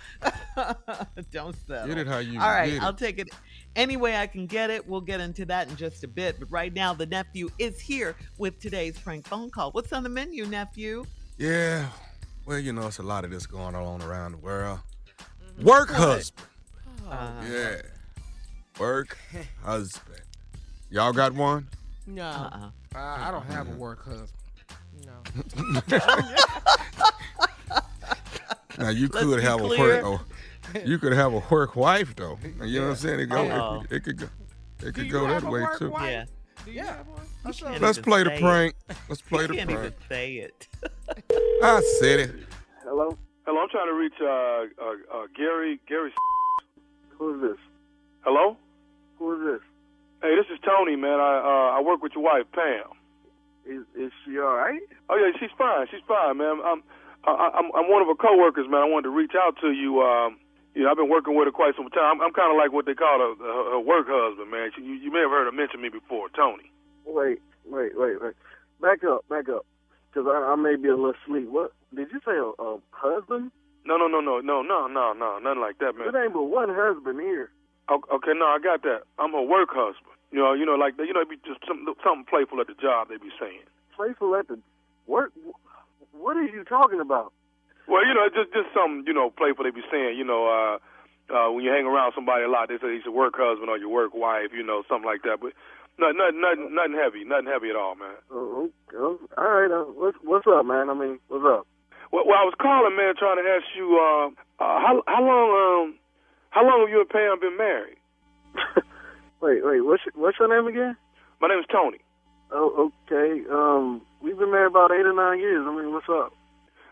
Don't settle. Get it how you All right, get it. I'll take it any way I can get it. We'll get into that in just a bit. But right now, the nephew is here with today's prank phone call. What's on the menu, nephew? Yeah. Well, you know, it's a lot of this going on around the world. Work husband. Yeah. Work husband. Y'all got one? No. I don't have a work husband. No. Now you Let's could be have clear. a work. You could have a work wife though. You know what I'm saying? Uh-oh. It could go. It Do could you go have that a way work too. wife? Yeah. Do you have one? Can't Let's even play the say prank. Let's play You the can't even prank. say it. I said it. Hello? Hello, I'm trying to reach Gary. Who's this? Hello? Who is this? Hey, this is Tony, man. I work with your wife, Pam. Is she all right? Oh yeah, she's fine. She's fine, man. I'm one of her coworkers, man. I wanted to reach out to you. You know, I've been working with her quite some time. I'm kind of like what they call her work husband, man. You may have heard her mention me before, Tony. Wait. Back up. Because I may be a little asleep. What? Did you say a husband? No, nothing like that, man. There ain't but one husband here. Okay, no, I got that. I'm her work husband. You know, like it be just something playful at the job. They be saying. Playful at the work? What are you talking about? Well, you know, just something playful. They be saying. When you hang around somebody a lot, they say he's a work husband or your work wife. You know, something like that. But nothing heavy at all, man. Oh, all right. What's up, man? I mean, what's up? Well, I was calling, man, trying to ask you, how long have you and Pam been married? Wait, what's your name again? My name is Tony. Oh, okay. We've been married about 8 or 9 years. I mean, what's up?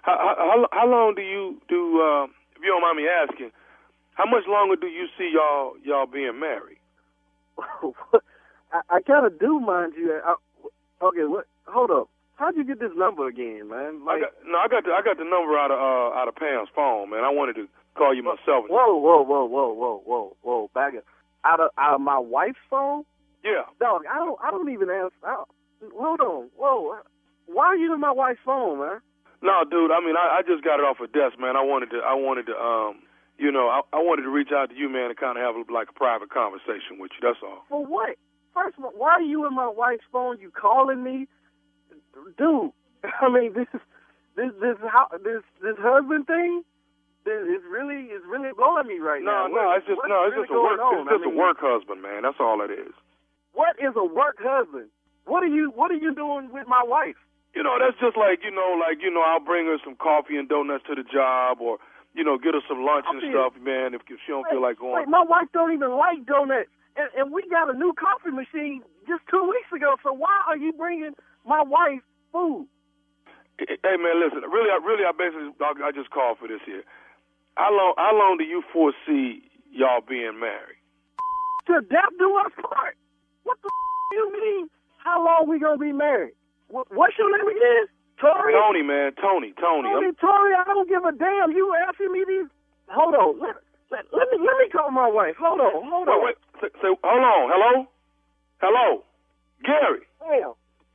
How long do you if you don't mind me asking, how much longer do you see y'all being married? I kind of do, mind you. Okay, what? Hold up. How'd you get this number again, man? I got the number out of Pam's phone, man. I wanted to call you myself. Whoa! Back up. Out of my wife's phone? Yeah. Dog, I don't even answer. Hold on. Whoa. Why are you in my wife's phone, man? No, dude. I mean, I just got it off her desk, man. I wanted to I wanted to reach out to you, man, and kind of have like a private conversation with you. That's all. For what? First of all, why are you in my wife's phone? You calling me, dude? I mean, this husband thing is really blowing me right now. No, it's just a work husband, man. That's all it is. What is a work husband? What are you doing with my wife? That's just like I'll bring her some coffee and donuts to the job, or get her some lunch and stuff, man. If she don't feel like going. Wait, my wife don't even like donuts, and we got a new coffee machine just 2 weeks ago. So why are you bringing my wife food? Hey, man, listen. Really, I just called for this here. How long do you foresee y'all being married? To death do us part. What the do you mean? How long we gonna be married? What's your name again? Tori? Tony, man. Tony. Tori, I don't give a damn. You asking me these? Hold on. Let me call my wife. Hold on. Wait. Say, hold on. Hello. Gary. Pam.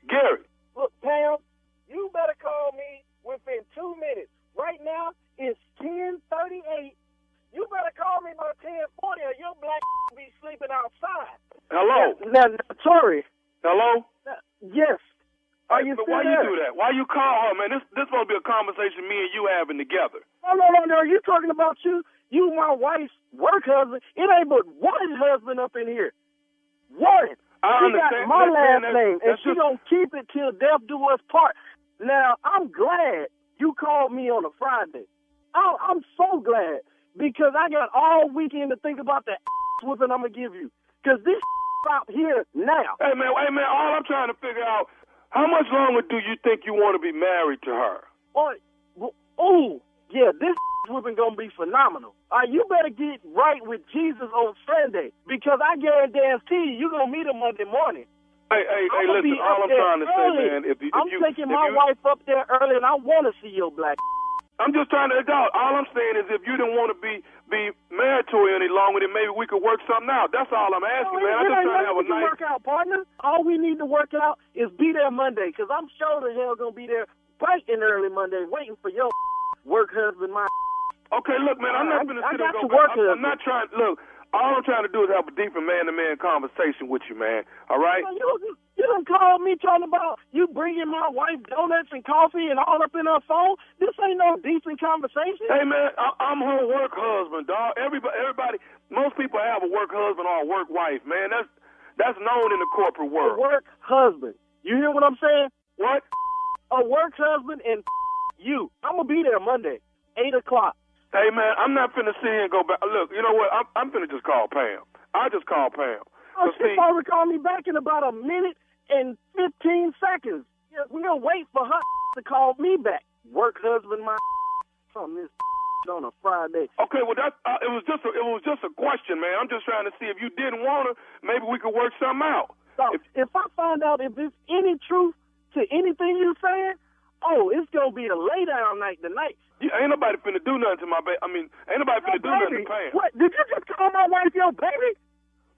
Gary. Look, Pam, you better call me within 2 minutes. Right now, it's 10:38. You better call me by 10:40 or your black be sleeping outside. Hello. Now, Tori. Hello. Yes. Are you but still why there? you do that? Why you call her, man? This supposed to be a conversation me and you having together. No. You're talking about you, my wife's work husband. It ain't but one husband up in here. One. I she got understand. my last name, and she just... gonna keep it till death do us part. Now, I'm glad you called me on a Friday. I'm so glad, because I got all weekend to think about the whooping I'm gonna give you. Because this stop here now. Hey man, all I'm trying to figure out, how much longer do you think you want to be married to her? This whooping gonna be phenomenal. You better get right with Jesus on Sunday, because I guarantee you gonna meet him Monday morning. Hey, listen, all I'm trying to say, man, I'm taking my wife up there early, and I want to see your black. I'm just trying to adult. All I'm saying is, if you didn't want to be married to her any longer, then maybe we could work something out. That's all I'm asking, man. I'm just trying to have a nice work out, partner. All we need to work out is be there Monday, because I'm sure the hell gonna be there bright and early Monday, waiting for your work husband. Okay, look, man, I'm not gonna sit and go. I'm not trying. Look, all I'm trying to do is have a deeper man-to-man conversation with you, man. All right? You done called me talking about you bringing my wife donuts and coffee and all up in her phone. This ain't no decent conversation. Hey, man, I'm her work husband, dog. Everybody, most people have a work husband or a work wife, man. That's known in the corporate world. A work husband. You hear what I'm saying? What? A work husband and you. I'm gonna be there Monday, 8 o'clock. Hey, man, I'm not finna sit here and go back. Look, you know what? I'm finna just call Pam. I'll just call Pam. She's supposed to call me back in about a minute and 15 seconds. We're going to wait for her to call me back. Work husband, on this on a Friday. Okay, well, it was just a question, man. I'm just trying to see if you didn't want her, maybe we could work something out. So if I find out if there's any truth to anything you're saying, it's going to be a lay down night tonight. Ain't nobody finna do nothing to my baby. I mean, ain't nobody finna do nothing to Pam. What? Did you just call my wife your baby?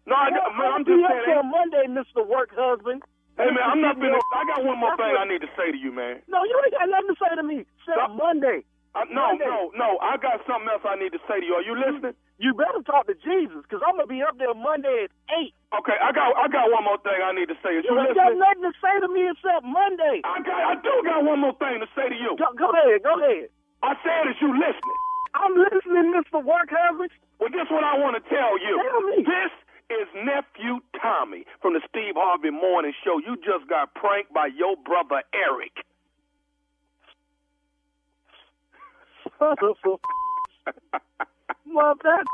No, I'm just saying. Till Monday, Mr. Work Husband. Hey, man, I'm not finna. I got one more thing I need to say to you, man. No, you ain't got nothing to say to me. Monday. No. I got something else I need to say to you. Are you listening? You better talk to Jesus, because I'm going to be up there Monday at 8. Okay, I got one more thing I need to say. You ain't got nothing to say to me except Monday. I do got one more thing to say to you. Go ahead. I said, is you listening? I'm listening, Mr. Work Husband. Well, guess what I want to tell you. Tell me. This is Nephew Tommy from the Steve Harvey Morning Show. You just got pranked by your brother Eric. Wonderful. Well, that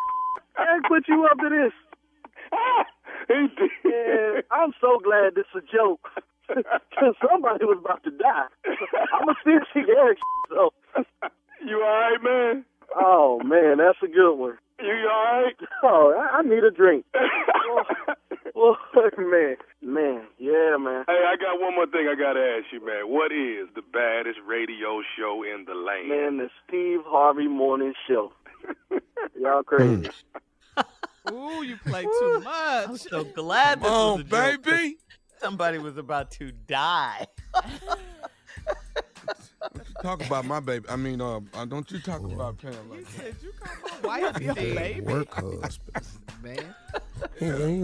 put you up to this. He did. Yeah, I'm so glad this is a joke. Because somebody was about to die. I'm going to still see Eric, so. You all right, man? Oh, man, that's a good one. You all right? Oh, I need a drink. Well, man, yeah, man. Hey, I got one more thing I got to ask you, man. What is the baddest radio show in the land? Man, the Steve Harvey Morning Show. Y'all crazy. Ooh, you play too much. I'm so glad this was a joke, baby. Somebody was about to die. Talk about my baby. I mean, don't you talk about Pam like You that. said you call my wife your baby. Work husband. Man.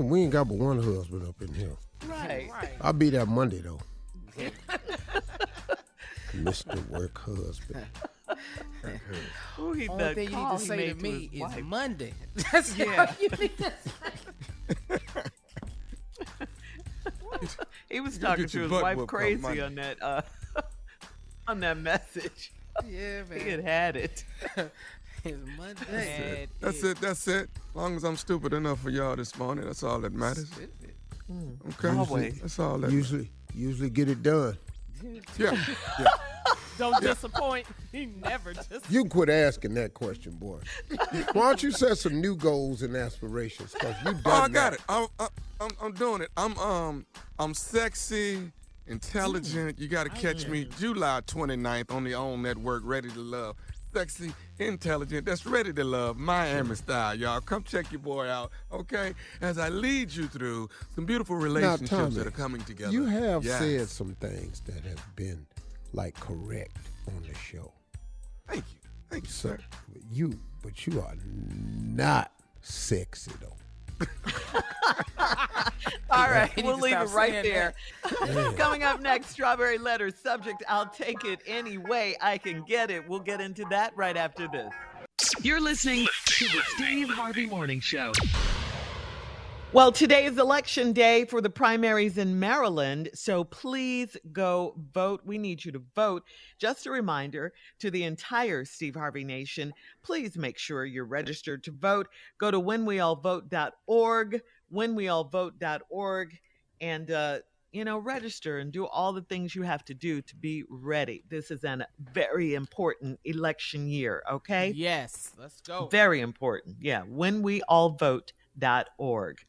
We ain't got but one husband up in here. Right. I'll be there Monday, though. Mr. Work Husband. Ooh, he Only that thing you need call to he say made to me his is wife. Monday. That's Yeah. all you need to say. He was You talking get to your his butt wife whooped on crazy Monday. on that on that message. Yeah, man. He had it. It's Monday. That's it. That's it. As long as I'm stupid enough for y'all this morning, that's all that matters. Okay. Always. That's all that. Usually get it done. Yeah. Don't disappoint. He never disappoints. You can quit asking that question, boy. Why don't you set some new goals and aspirations? Because you done Oh, I got that. it. I'm doing it. I'm sexy, intelligent. You got to catch me July 29th on the OWN Network, Ready to Love. Sexy, intelligent, that's Ready to Love, Miami style, y'all. Come check your boy out, okay? As I lead you through some beautiful relationships Tommy, that are coming together. You have Yes. said some things that have been, like, correct on the show. Thank you. Thank you, So, sir. but you are not sexy, though. All right, You need we'll to leave stop it right saying there. that. Coming up next, Strawberry Letter. Subject, I'll take it any way I can get it. We'll get into that right after this. You're listening to the Steve Harvey Morning Show. Well, today is election day for the primaries in Maryland, so please go vote. We need you to vote. Just a reminder to the entire Steve Harvey Nation, please make sure you're registered to vote. Go to whenweallvote.org, whenweallvote.org, and register and do all the things you have to do to be ready. This is a very important election year, okay? Yes, let's go. Very important. Yeah, whenweallvote.org.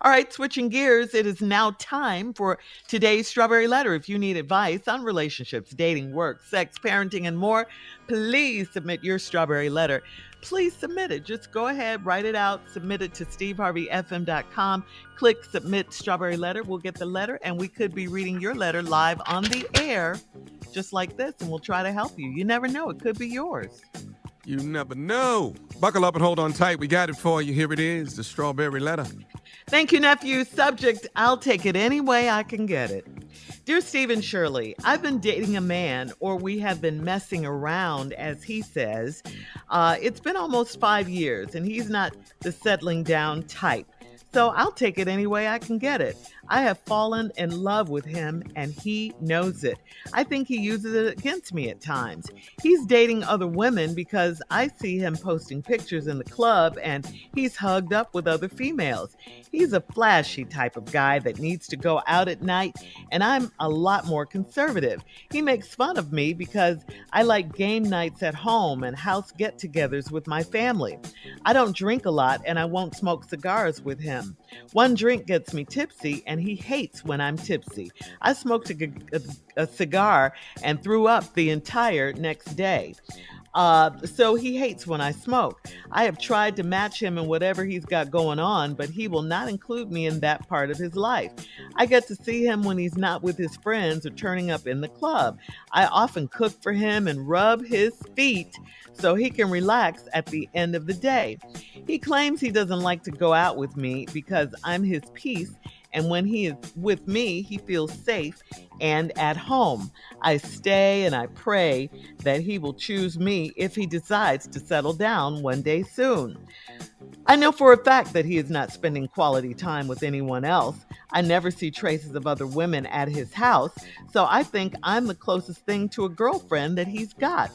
All right, switching gears, it is now time for today's Strawberry Letter. If you need advice on relationships, dating, work, sex, parenting, and more, please submit your Strawberry Letter. Please submit it. Just go ahead, write it out, submit it to steveharveyfm.com. Click Submit Strawberry Letter. We'll get the letter, and we could be reading your letter live on the air, just like this, and we'll try to help you. You never know. It could be yours. You never know. Buckle up and hold on tight. We got it for you. Here it is, the Strawberry Letter. Thank you, nephew. Subject, I'll take it any way I can get it. Dear Steve and Shirley, I've been dating a man, or we have been messing around, as he says. It's been almost 5 years, and he's not the settling down type. So I'll take it any way I can get it. I have fallen in love with him, and he knows it. I think he uses it against me at times. He's dating other women because I see him posting pictures in the club, and he's hugged up with other females. He's a flashy type of guy that needs to go out at night, and I'm a lot more conservative. He makes fun of me because I like game nights at home and house get-togethers with my family. I don't drink a lot, and I won't smoke cigars with him. One drink gets me tipsy, and he hates when I'm tipsy. I smoked a cigar and threw up the entire next day. So he hates when I smoke. I have tried to match him in whatever he's got going on, but he will not include me in that part of his life. I get to see him when he's not with his friends or turning up in the club. I often cook for him and rub his feet so he can relax at the end of the day. He claims he doesn't like to go out with me because I'm his peace, and when he is with me, he feels safe and at home. I stay and I pray that he will choose me if he decides to settle down one day soon. I know for a fact that he is not spending quality time with anyone else. I never see traces of other women at his house, so I think I'm the closest thing to a girlfriend that he's got.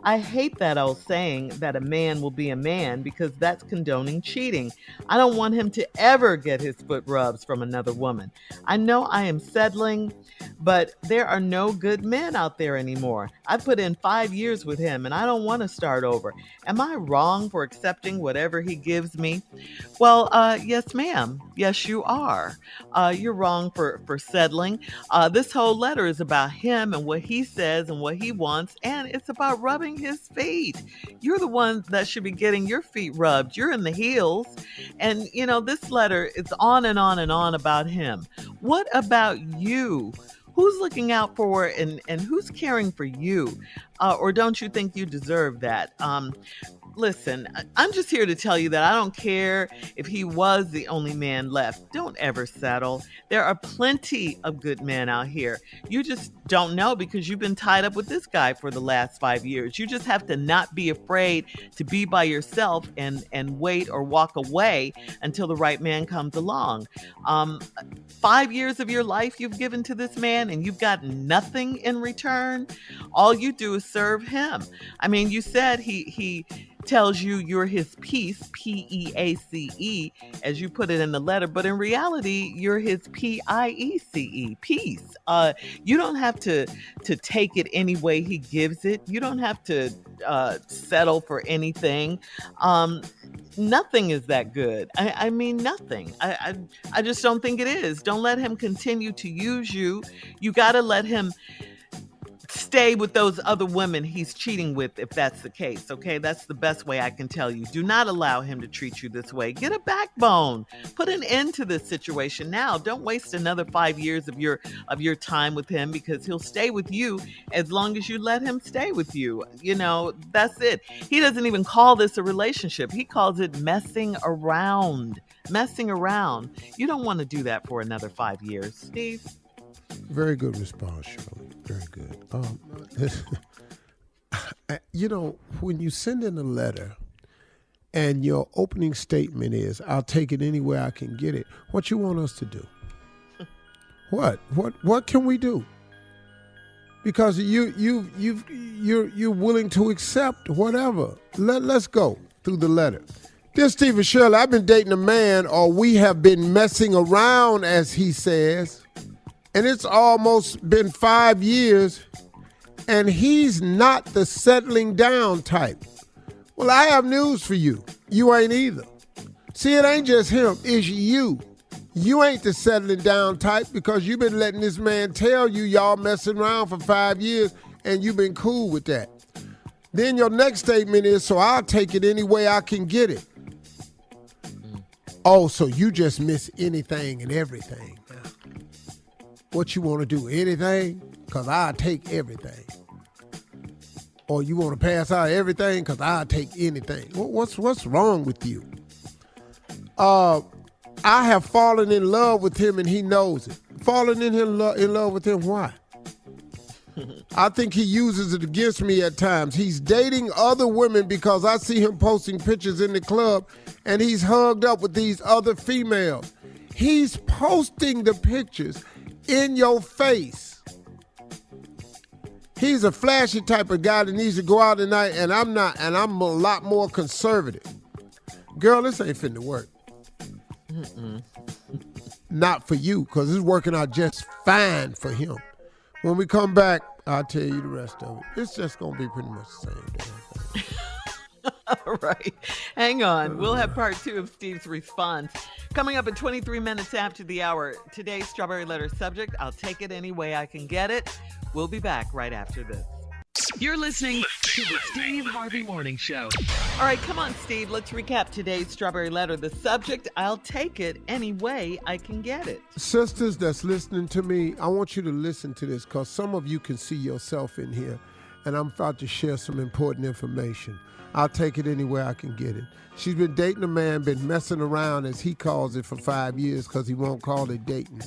I hate that old saying that a man will be a man because that's condoning cheating. I don't want him to ever get his foot rubs from another woman. I know I am settling, but there are no good men out there anymore. I put in 5 years with him and I don't want to start over. Am I wrong for accepting whatever he gives me? Well, yes, ma'am. Yes, you are. You're wrong for settling. This whole letter is about him and what he says and what he wants, and it's about rubbing his feet. You're the one that should be getting your feet rubbed. You're in the heels. And, you know, this letter is on and on and on about him. What about you? Who's looking out for and who's caring for you? Or don't you think you deserve that? Listen, I'm just here to tell you that I don't care if he was the only man left. Don't ever settle. There are plenty of good men out here. You just don't know because you've been tied up with this guy for the last 5 years. You just have to not be afraid to be by yourself and wait or walk away until the right man comes along. 5 years of your life you've given to this man and you've got nothing in return. All you do is serve him. I mean, you said he tells you you're his piece, P-E-A-C-E, as you put it in the letter, but in reality, you're his P-I-E-C-E, peace. You don't have to take it any way he gives it. You don't have to settle for anything. Nothing is that good. I mean, nothing. I just don't think it is. Don't let him continue to use you. You got to let him stay with those other women he's cheating with, if that's the case, okay? That's the best way I can tell you. Do not allow him to treat you this way. Get a backbone. Put an end to this situation now. Don't waste another 5 years of your time with him because he'll stay with you as long as you let him stay with you. You know, that's it. He doesn't even call this a relationship. He calls it messing around. Messing around. You don't want to do that for another 5 years. Steve? Very good response, Shirley. Very good. You know, when you send in a letter and your opening statement is, I'll take it any way I can get it, what you want us to do? What can we do? Because you're willing to accept whatever. Let's go through the letter. Dear Steve and Shirley, I've been dating a man, or we have been messing around, as he says. And it's almost been 5 years, and he's not the settling down type. Well, I have news for you. You ain't either. See, it ain't just him. It's you. You ain't the settling down type because you've been letting this man tell you y'all messing around for 5 years, and you've been cool with that. Then your next statement is, so I'll take it any way I can get it. Oh, so you just miss anything and everything. What you want to do, anything? Because I'll take everything. Or you want to pass out everything? Because I'll take anything. What's wrong with you? I have fallen in love with him and he knows it. Fallen in love with him, why? I think he uses it against me at times. He's dating other women because I see him posting pictures in the club and he's hugged up with these other females. He's posting the pictures in your face. He's a flashy type of guy that needs to go out at night, and I'm not, and I'm a lot more conservative. Girl, this ain't finna work. Not for you, because it's working out just fine for him. When we come back, I'll tell you the rest of it. It's just gonna be pretty much the same damn thing. All right. Hang on. We'll have part 2 of Steve's response. Coming up at 23 minutes after the hour. Today's Strawberry Letter subject, I'll take it any way I can get it. We'll be back right after this. You're listening to the Steve Harvey Morning Show. All right, come on, Steve. Let's recap today's Strawberry Letter. The subject, I'll take it any way I can get it. Sisters that's listening to me, I want you to listen to this because some of you can see yourself in here, and I'm about to share some important information. I'll take it any way I can get it. She's been dating a man, been messing around, as he calls it, for 5 years because he won't call it dating.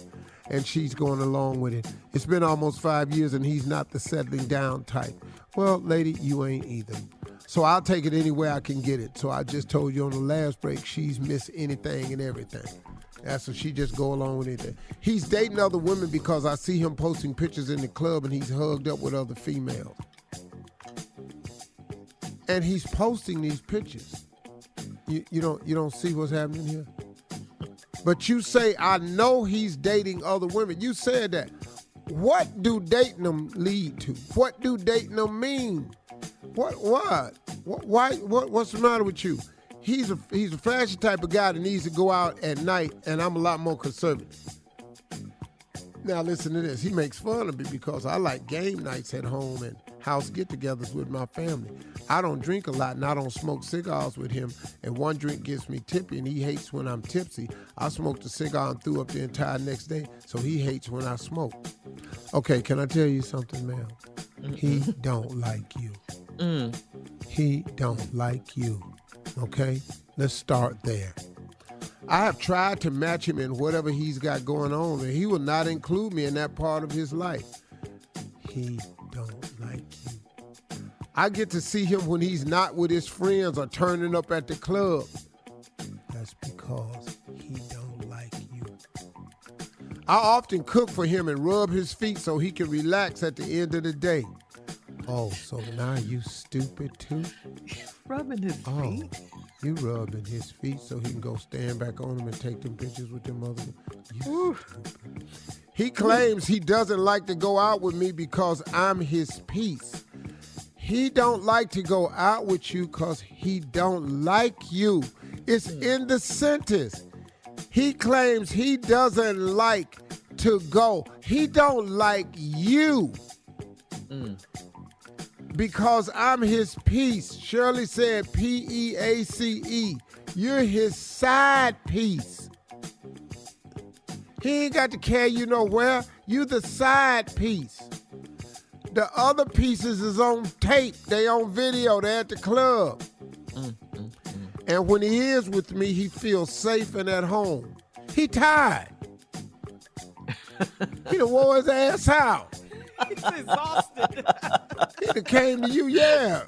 And she's going along with it. It's been almost 5 years and he's not the settling down type. Well, lady, you ain't either. So I'll take it anywhere I can get it. So I just told you on the last break, she's missed anything and everything. That's what she just go along with anything. He's dating other women because I see him posting pictures in the club and he's hugged up with other females. And he's posting these pictures. You don't see what's happening here? But you say, I know he's dating other women. You said that. What do dating them lead to? What do dating them mean? What? Why? What's the matter with you? He's a flashy type of guy that needs to go out at night, and I'm a lot more conservative. Now listen to this. He makes fun of me because I like game nights at home and house get-togethers with my family. I don't drink a lot and I don't smoke cigars with him, and one drink gets me tippy and he hates when I'm tipsy. I smoked a cigar and threw up the entire next day, so he hates when I smoke. Okay, can I tell you something, ma'am? He don't like you. He don't like you. Okay? Let's start there. I have tried to match him in whatever he's got going on, and he will not include me in that part of his life. He don't like you. I get to see him when he's not with his friends or turning up at the club. That's because he don't like you. I often cook for him and rub his feet so he can relax at the end of the day. Oh, so now you stupid too? Rubbing his feet? You rubbing his feet so he can go stand back on them and take them pictures with them other. You stupid. He claims he doesn't like to go out with me because I'm his piece. He don't like to go out with you because he don't like you. It's in the sentence. He claims he doesn't like to go. He don't like you. Because I'm his piece. Shirley said P-E-A-C-E. You're his side piece. He ain't got to carry you nowhere. You the side piece. The other pieces is on tape. They on video. They at the club. And when he is with me, he feels safe and at home. He tired. He done wore his ass out. He's exhausted. He done came to you, yeah.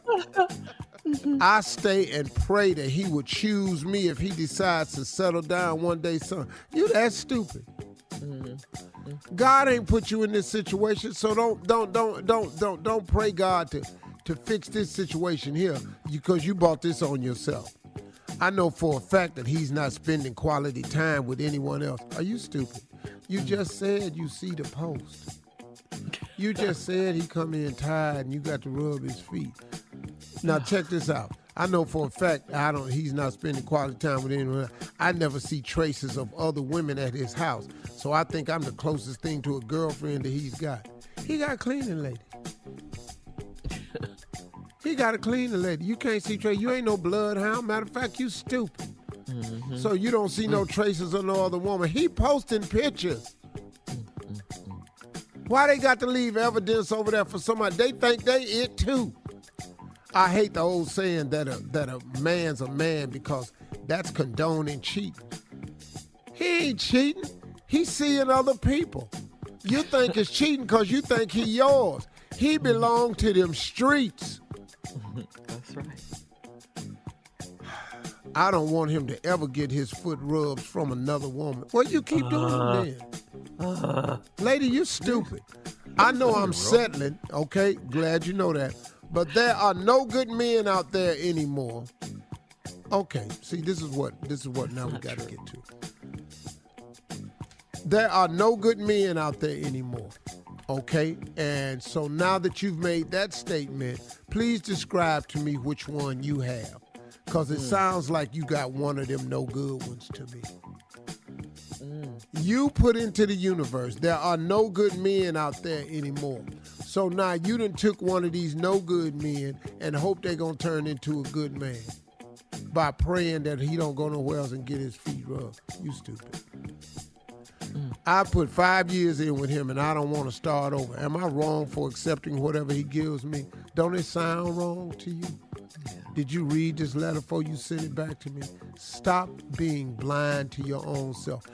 I stay and pray that he would choose me if he decides to settle down one day, son. You that stupid. God ain't put you in this situation, so don't pray God to fix this situation here because you brought this on yourself. I know for a fact that he's not spending quality time with anyone else. Are you stupid? You just said you see the post. You just said he come in tired and you got to rub his feet. Now check this out. I know for a fact he's not spending quality time with anyone else. I never see traces of other women at his house. So I think I'm the closest thing to a girlfriend that he's got. He got a cleaning lady. He got a cleaning lady. You can't see traces. You ain't no bloodhound. Matter of fact, you stupid. So you don't see no traces of no other woman. He posting pictures. Why they got to leave evidence over there for somebody? They think they it too. I hate the old saying that a man's a man because that's condoning cheating. He ain't cheating. He's seeing other people. You think it's cheating because you think he yours. He belong to them streets. That's right. I don't want him to ever get his foot rubs from another woman. Well, you keep doing it then. Lady, you stupid. I know I'm settling, okay? Glad you know that. But there are no good men out there anymore. Okay, see, this is what now we got to get to. There are no good men out there anymore, okay? And so now that you've made that statement, please describe to me which one you have. Because it sounds like you got one of them no good ones to me. You put into the universe, there are no good men out there anymore. So now you done took one of these no good men and hope they're going to turn into a good man by praying that he don't go nowhere else and get his feet rubbed. You stupid. I put 5 years in with him and I don't want to start over. Am I wrong for accepting whatever he gives me? Don't it sound wrong to you? Yeah. Did you read this letter before you sent it back to me? Stop being blind to your own self.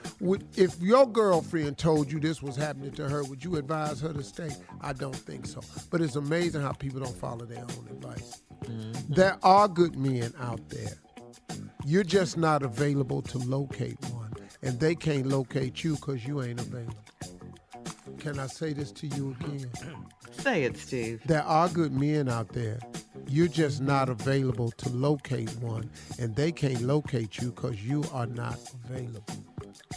If your girlfriend told you this was happening to her, would you advise her to stay? I don't think so. But it's amazing how people don't follow their own advice. There are good men out there. You're just not available to locate one. And they can't locate you because you ain't available. Can I say this to you again? Say it, Steve. There are good men out there. You're just not available to locate one. And they can't locate you because you are not available.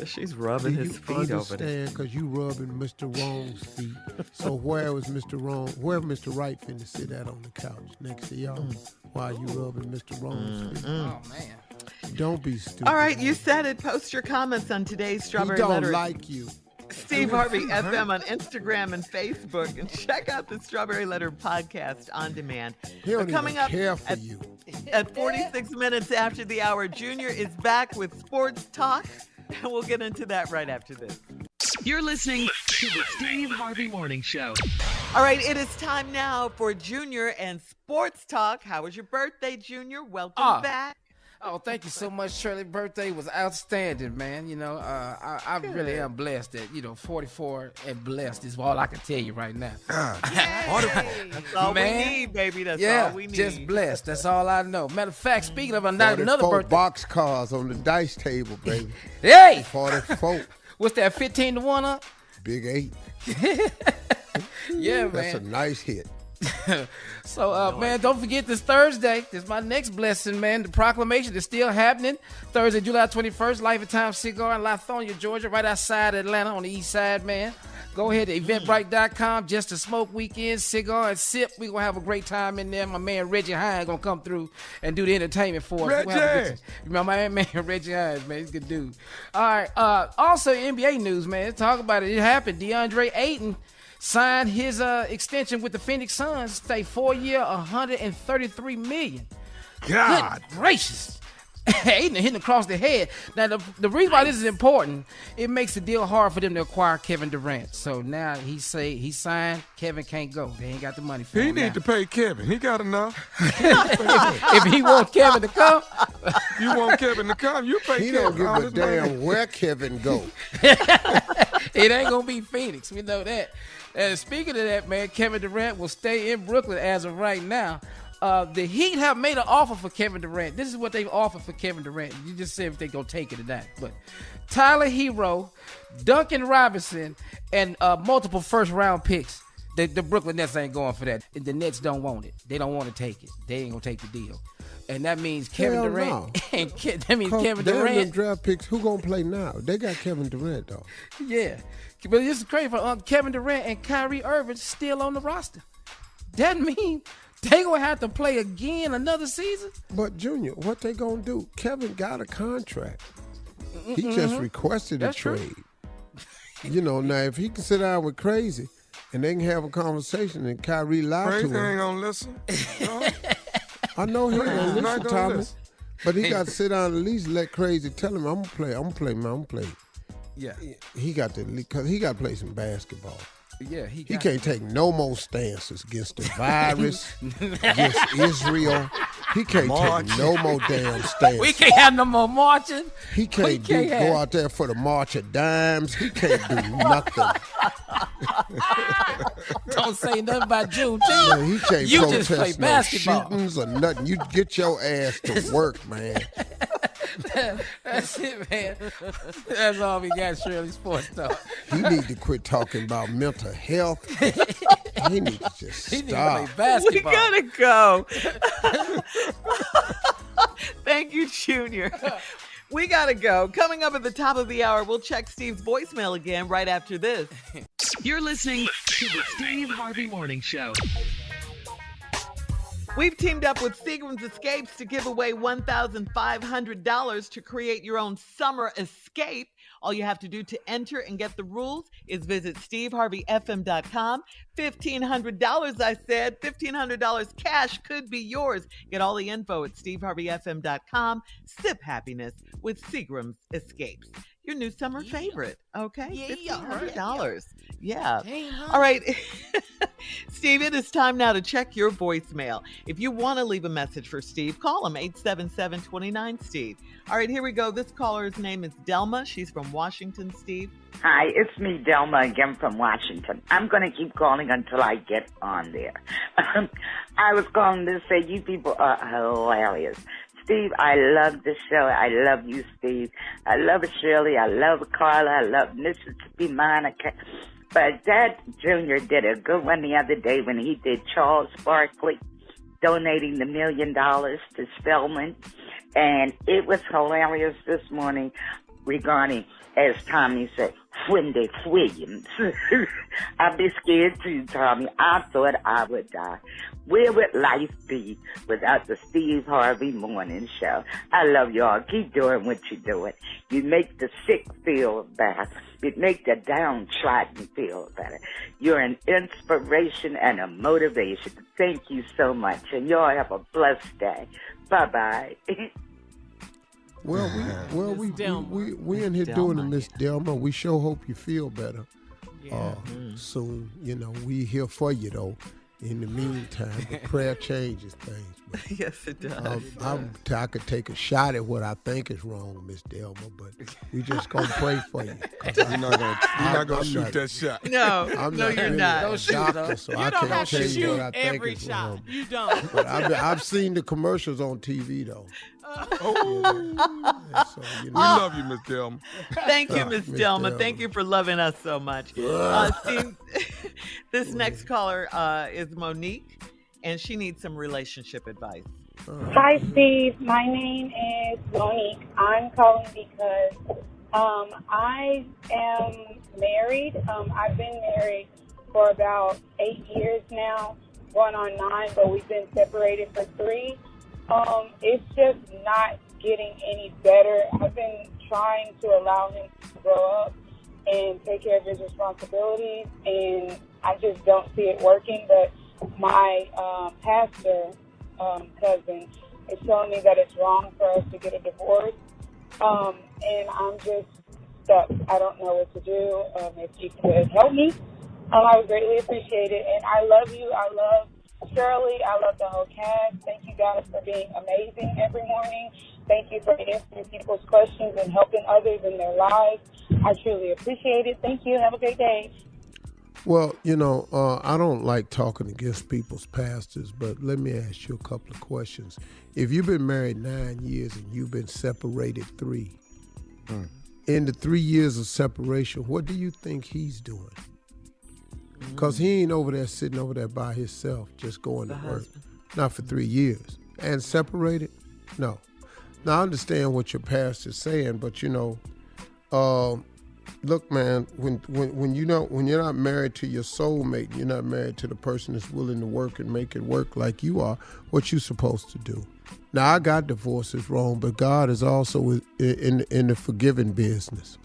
She's rubbing his feet over there. Understand? Because you rubbing Mr. Wrong's feet. So where was Mr. Wrong? Where Mr. Right finna sit at on the couch next to y'all while you rubbing Mr. Wrong's feet? Oh, man. Don't be stupid. All right, you said it. Post your comments on today's Strawberry He don't Letter. like you. Steve Harvey FM on Instagram and Facebook, and check out the Strawberry Letter podcast on demand. He don't Coming even up care for you. At 46 minutes after the hour, Junior is back with Sports Talk, and we'll get into that right after this. You're listening to the Steve Harvey Morning Show. All right, it is time now for Junior and Sports Talk. How was your birthday, Junior? Welcome back. Oh, thank you so much, Shirley. Birthday was outstanding, man. You know, I really am blessed that, 44 and blessed is all I can tell you right now. That's all we need, baby. That's all we need. Just blessed. That's all I know. Matter of fact, speaking of another birthday. Boxcars on the dice table, baby. Hey! 44. What's that, 15 to 1 up? Big 8. Yeah, man. That's a nice hit. So, man, don't forget this Thursday. This is my next blessing, man. The proclamation is still happening. Thursday, July 21st, Life of Time Cigar in Lithonia, Georgia, right outside Atlanta on the east side, man. Go ahead to eventbrite.com, just a smoke weekend, cigar and sip. We're going to have a great time in there. My man Reggie Hines going to come through and do the entertainment for us. Reggie! Remember my man Reggie Hines, man. He's a good dude. All right. Also, NBA news, man. Talk about it. It happened. DeAndre Ayton signed his extension with the Phoenix Suns. Stay 4-year, $133 million. God. Good gracious. Ayton hitting across the head. Now, the reason why this is important, it makes the deal hard for them to acquire Kevin Durant. So now he signed, Kevin can't go. They ain't got the money for him. He need to pay Kevin. He got enough. If he wants Kevin to come. You want Kevin to come, you pay He Kevin. don't give a damn where Kevin go. It ain't going to be Phoenix. We know that. Speaking of that, man, Kevin Durant will stay in Brooklyn as of right now. The Heat have made an offer for Kevin Durant. This is what they've offered for Kevin Durant. You just say if they're going to take it or not. But Tyler Hero, Duncan Robinson, and multiple first-round picks. The Brooklyn Nets ain't going for that. The Nets don't want it. They don't want to take it. They ain't going to take the deal. And that means Kevin Durant. No. And that means Kevin Durant. Them draft picks, who going to play now? They got Kevin Durant, though. Yeah. But this is crazy for Kevin Durant and Kyrie Irving still on the roster. That means they going to have to play again another season? But, Junior, what they going to do? Kevin got a contract. He just requested a trade. Now, if he can sit down with Crazy and they can have a conversation and Kyrie lie to him. Crazy ain't going to listen. No. I know he ain't going to listen, Tommy. Listen. But he got to sit down and at least let Crazy tell him, I'm going to play. Yeah. He got to, because he got to play some basketball. Yeah, he can't take no more stances against the virus, against Israel. He can't take no more damn stances. We can't have no more marching. He can't go out there for the March of Dimes. He can't do nothing. Don't say nothing about Juneteenth. Man, he can't you protest just play no basketball. shootings or nothing. You get your ass to work, man. That's it, man. That's all we got, Shirley Sports Talk. He need to quit talking about mental health. He need to just He need to stop. play basketball. We gotta go. Thank you, Junior. We gotta go. Coming up at the top of the hour, we'll check Steve's voicemail again right after this. You're listening to the Steve Harvey Morning Show. We've teamed up with Seagram's Escapes to give away $1,500 to create your own summer escape. All you have to do to enter and get the rules is visit steveharveyfm.com. $1,500, I said. $1,500 cash could be yours. Get all the info at steveharveyfm.com. Sip happiness with Seagram's Escapes. Your new summer favorite, okay? $1,500. Yeah. All right. Steve, it is time now to check your voicemail. If you want to leave a message for Steve, call him 877-29-STEVE. All right, here we go. This caller's name is Delma. She's from Washington, Steve. Hi, it's me, Delma, again from Washington. I'm going to keep calling until I get on there. I was calling to say you people are hilarious. Steve, I love the show. I love you, Steve. I love Shirley. I love Carla. I love Mississippi Monica. But Dad Jr. did a good one the other day when he did Charles Barkley donating the $1 million to Spelman. And it was hilarious this morning regarding, as Tommy said, Wendy Williams. I'd be scared too, Tommy. I thought I would die. Where would life be without the Steve Harvey Morning Show? I love y'all. Keep doing what you're doing. You make the sick feel better. You make the downtrodden feel better. You're an inspiration and a motivation. Thank you so much. And y'all have a blessed day. Bye-bye. We in here doing it, Miss Delma. We sure hope you feel better soon. You know, we here for you though. In the meantime, the prayer changes things. But, yes, it does. I could take a shot at what I think is wrong, Miss Delma, but we just gonna pray for you. You're not gonna shoot that shot. No, you're not. Don't shoot, doctor, so You I don't can't have tell to you what shoot I think every is shot. wrong. You don't. But I've seen the commercials on TV though. So, We love you, Miss Delma. Thank you, Miss Miss Delma. Delma. Thank you for loving us so much. Steve, this next caller is Monique, and she needs some relationship advice. Hi, Steve. My name is Monique. I'm calling because I am married. I've been married for about 8 years now, going on 9, but we've been separated for 3. It's just not getting any better. I've been trying to allow him to grow up and take care of his responsibilities, and I just don't see it working. But my pastor cousin is telling me that it's wrong for us to get a divorce, and I'm just stuck. I don't know what to do. If you could help me, I would greatly appreciate it. And I love you. I love Shirley, I love the whole cast. Thank you guys for being amazing every morning. Thank you for answering people's questions and helping others in their lives. I truly appreciate it. Thank you. Have a great day. Well, I don't like talking against people's pastors, but let me ask you a couple of questions. If you've been married 9 years and you've been separated 3, in the 3 years of separation, what do you think he's doing? Because he ain't over there sitting over there by himself, just going to work. Not for 3 years. And separated? No. Now, I understand what your pastor's saying, but, look, man, when you're not married to your soulmate, you're not married to the person that's willing to work and make it work like you are, what you supposed to do? Now, I got divorces wrong, but God is also in the forgiving business.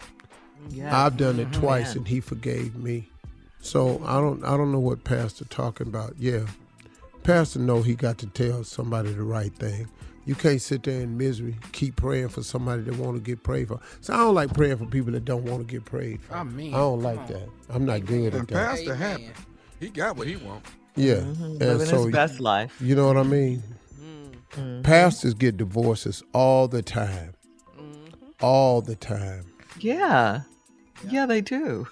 Yes. I've done it twice, and he forgave me. So I don't know what Pastor talking about. Yeah, Pastor know he got to tell somebody the right thing. You can't sit there in misery, keep praying for somebody that want to get prayed for. So I don't like praying for people that don't want to get prayed for. I don't like that. I'm not good at that. Pastor happy. He got what he wants. Yeah. Living his best life. You know what I mean? Pastors get divorces all the time. All the time. Yeah. Yeah, they do.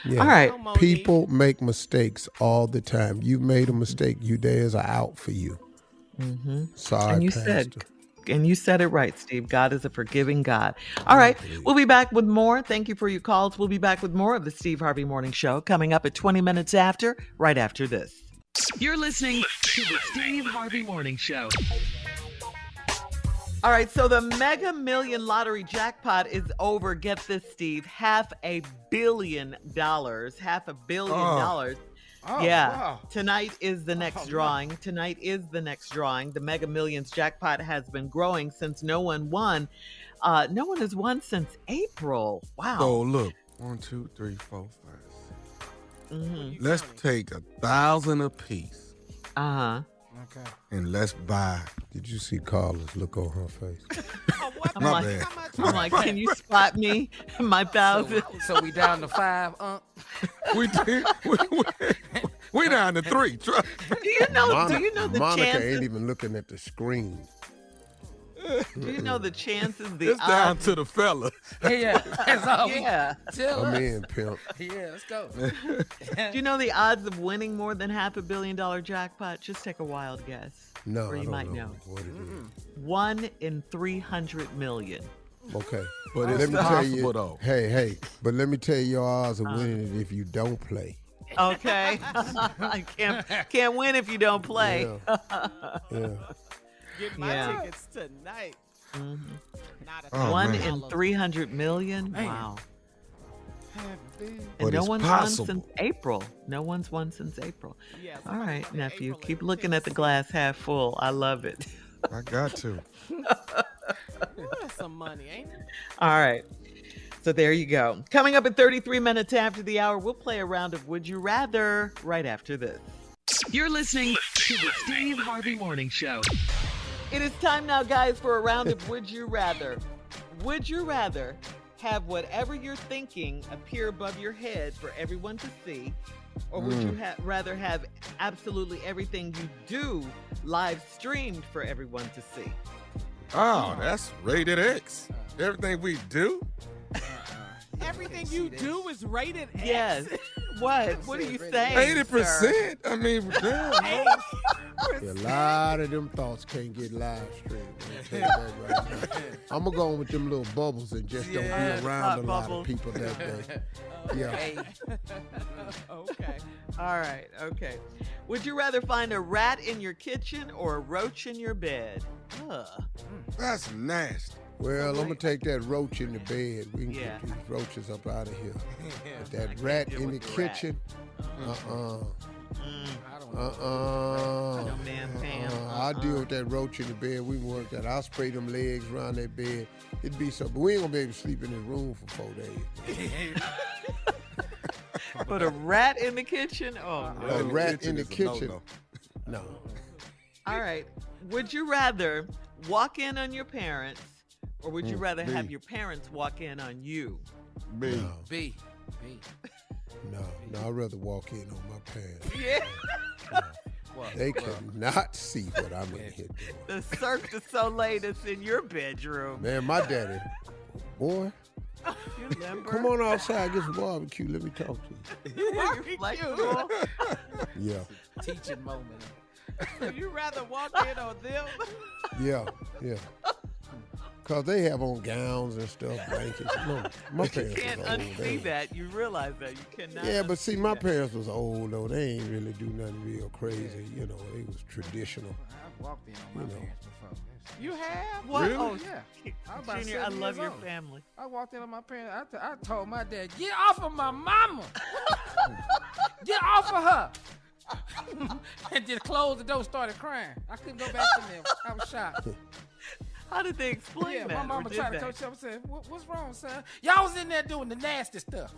Yeah. All right. People make mistakes all the time. You made a mistake. There's an out for you. Sorry, and you said it right, Steve. God is a forgiving God. All right. We'll be back with more. Thank you for your calls. We'll be back with more of the Steve Harvey Morning Show coming up at 20 minutes after, right after this. You're listening to the Steve Harvey Morning Show. All right, so the Mega Million Lottery jackpot is over. Get this, Steve. $500 million. $500 million. Wow. Tonight is the next drawing. Tonight is the next drawing. The Mega Millions jackpot has been growing since no one won. No one has won since April. Wow. So look, 1, 2, 3, 4, 5. Let's take 1,000 apiece. Okay. And let's buy. Did you see Carla's look on her face? My bad. I'm like, can you spot me? My 1,000. So we down to 5, We did. We down to 3. Trust me. Do you know the Monica chances? ain't even looking at the screen. Do you know the chances? The It's down odds? to the fella. Yeah, that's all. Yeah. Tell I'm us. in, pimp. Yeah, let's go. Do you know the odds of winning more than $500 million jackpot? Just take a wild guess. No, Or you I don't might know know. what it is. 1 in 300 million. Okay. But let it's me tell you, possible, though. Hey, but let me tell you your odds of winning it if you don't play. Okay. can't win if you don't play. Yeah. Get my Yeah. tickets tonight. Not a Oh, 1 man. in 300 million. Man. Wow. $500 million. And But no it's one's possible. won since April. No one's won since April. Yeah, All somebody right, won in nephew. April Keep and looking at the glass half full. I love it. I got to. Ooh, that's some money, ain't it? All right. So there you go. Coming up at 33 minutes after the hour, we'll play a round of Would You Rather right after this. You're listening to the Steve Harvey Morning Show. It is time now, guys, for a round of Would You Rather. Would you rather have whatever you're thinking appear above your head for everyone to see? Or would you rather have absolutely everything you do live streamed for everyone to see? Oh, that's rated X. Everything we do? Everything you do is rated X. Yes. What? What are you saying? 80%. I mean, damn. A lot of them thoughts can't get live streamed. I'll tell you that right now. I'm going to go on with them little bubbles and just don't be around a lot of people that day. Yeah. Okay. All right. Okay. Would you rather find a rat in your kitchen or a roach in your bed? Ugh. That's nasty. Well, I'm going to take that roach in the bed. We can Yeah. get these roaches up out of here. But I that can't rat deal in the with the rat. kitchen, No, man, Pam. I'll deal with that roach in the bed. We can work that. I'll spray them legs around that bed. It'd be so, but we ain't gonna be able to sleep in this room for 4 days. But a rat in the kitchen? Oh, no. A rat in the is a kitchen. no-no. No. All right. Would you rather walk in on your parents or would you rather have B. your parents walk in on you? B. No. B. No, I'd rather walk in on my parents. Yeah. They cannot see what I'm in here doing. The Cirque du Soleil that's in your bedroom. Man, my daddy, boy, You remember? come on outside, get some barbecue. Let me talk to you. You're flexible. Yeah, Teaching moment. So you rather walk in on them? yeah. Cause they have on gowns and stuff, blankets. No, my You parents can't was old. unsee that. You realize that. You cannot. Yeah, but see, my unsee that. parents was old though. They ain't really do nothing real crazy. You know, they was traditional. I've walked in on my You know. parents before. You have? What? Really? Oh, Yeah. I was about Junior, I 7 love years your old. family. I walked in on my parents. I told my dad, get off of my mama. Get off of her. And just closed the door, started crying. I couldn't go back to them. I was shocked. How did they explain Yeah, that? my mama or did tried to they? coach up and said, what's wrong, son? Y'all was in there doing the nasty stuff.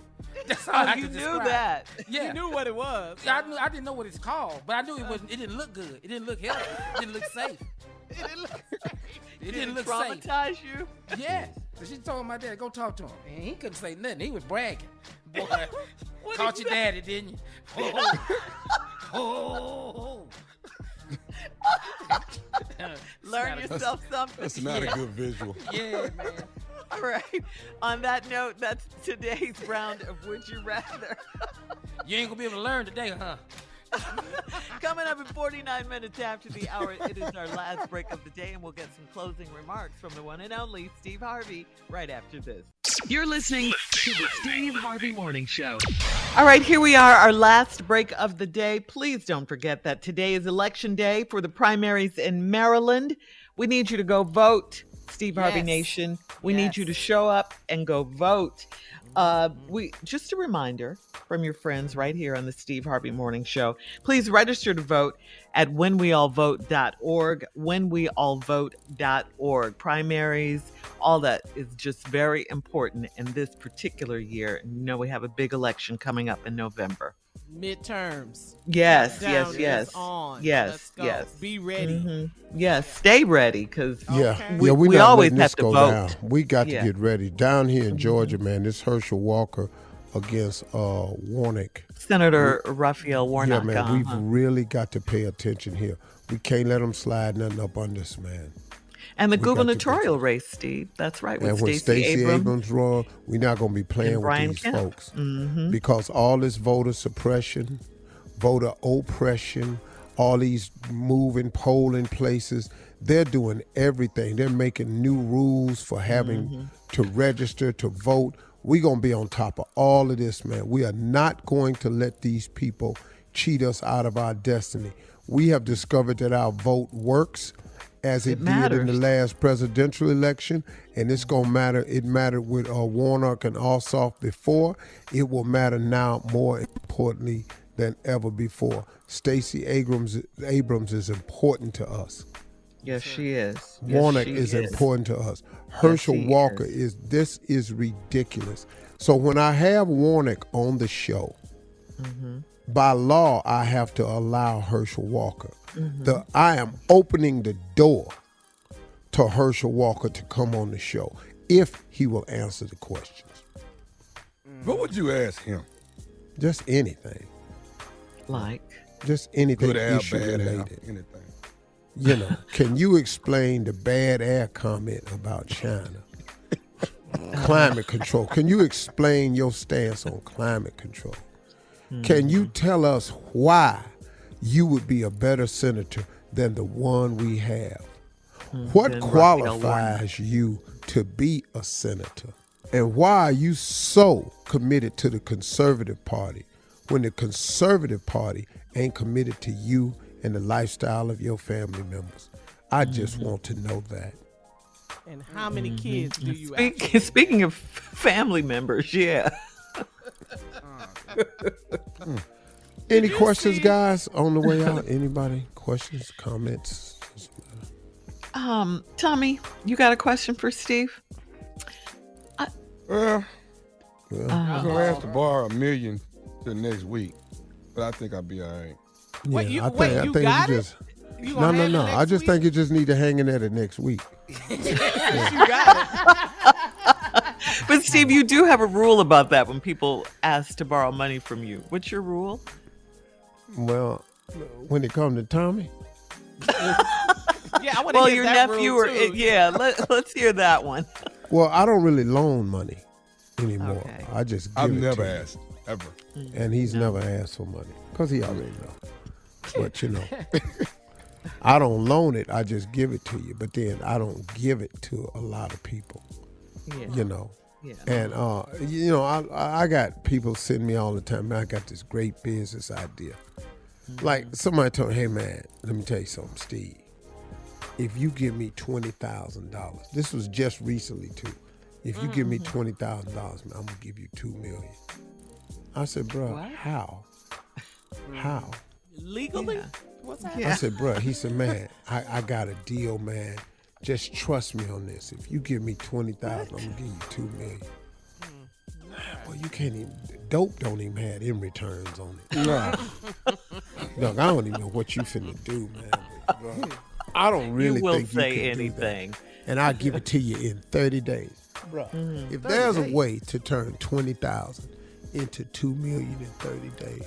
That's all Oh, I you could knew describe. that. Yeah. You knew what it was. Yeah, I didn't know what it's called, but I knew it wasn't. It didn't look good. It didn't look healthy. It didn't look safe. It didn't look It Did didn't it look safe. traumatize you? Yes. So she told my dad, go talk to him. And he couldn't say nothing. He was bragging. Boy, What caught did your he say? daddy, didn't you? Oh. Learn yourself something. That's not a good visual. Yeah, man. All right. On that note, that's today's round of Would You Rather. You ain't gonna be able to learn today, huh? Coming up in 49 minutes after the hour, it is our last break of the day, and we'll get some closing remarks from the one and only Steve Harvey right after this. You're listening to the Steve Harvey Morning Show. All right, here we are, our last break of the day. Please don't forget that today is election day for the primaries in Maryland. We need you to go vote, Steve Harvey Yes. Nation. We need you to show up and go vote. We just a reminder from your friends right here on the Steve Harvey Morning Show. Please register to vote at whenweallvote.org, whenweallvote.org. Primaries, all that is just very important in this particular year. You know, we have a big election coming up in November. Midterms. Yes, Countdown yes. is on. Yes, Let's go. yes. Be ready. Mhm. Yes, stay ready because Yeah, we not always letting have this to go vote. down. We got Yeah. to get ready. Down here in Georgia, man, this Herschel Walker against Warnock. Senator Raphael Warnock. Yeah, man, we've really got to pay attention here. We can't let them slide nothing up on this, man. And the gubernatorial race, Steve. That's right. And when Stacey Abrams run, we're not going to be playing with these folks. Because all this voter suppression, voter oppression, all these moving polling places, they're doing everything. They're making new rules for having to register to vote. We're going to be on top of all of this, man. We are not going to let these people cheat us out of our destiny. We have discovered that our vote works as it did in the last presidential election, and it's going to matter. It mattered with Warnock and Ossoff before. It will matter now more importantly than ever before. Stacey Abrams is important to us. Yes, she is. Warnock is important to us. Herschel Walker is ridiculous. So when I have Warnock on the show, by law, I have to allow Herschel Walker. I am opening the door to Herschel Walker to come on the show if he will answer the questions. What would you ask him? Just anything. Like? Just anything. Good air, issue bad air, related. anything. You know, can you explain the bad air comment about China? Climate control. Can you explain your stance on climate control? Can you tell us why you would be a better senator than the one we have? What qualifies you to be a senator? And why are you so committed to the Conservative Party when the Conservative Party ain't committed to you and the lifestyle of your family members? I just want to know that. And how many kids do you Speaking of family members, yeah. Any questions, guys, on the way out? Anybody? Questions, comments? Tommy, you got a question for Steve? I'm going to have to borrow $1 million till next week, but I think I'll be all right. Yeah, I think you just. No. I just think you just need to hang in there the next week. You got it. But Steve, you do have a rule about that when people ask to borrow money from you. What's your rule? Well, when it comes to Tommy. Yeah, I want to hear your that nephew rule or too. let's hear that one. Well, I don't really loan money anymore. Okay. I just give I've it never to him. asked, ever. And he's never asked for money because he already know. But, you know, I don't loan it. I just give it to you. But then I don't give it to a lot of people, you know. Yeah. And, you know, I got people send me all the time, man, I got this great business idea. Like somebody told me, hey, man, let me tell you something, Steve. If you give me $20,000, this was just recently, too. If you give me $20,000, man, I'm going to give you $2 million. I said, bro, how? How? Legally? What's happening? I said, bro, he said, man, I got a deal, man. Just trust me on this. If you give me $20,000, I'm going to give you $2 million. Well, you can't even, dope don't even have in returns on it. No. Look, I don't even know what you finna do, man. Bro, I don't really think you can anything. do that. And I'll give it to you in 30 days. Bro, if there's a way to turn 20,000 into $2 million in 30 days,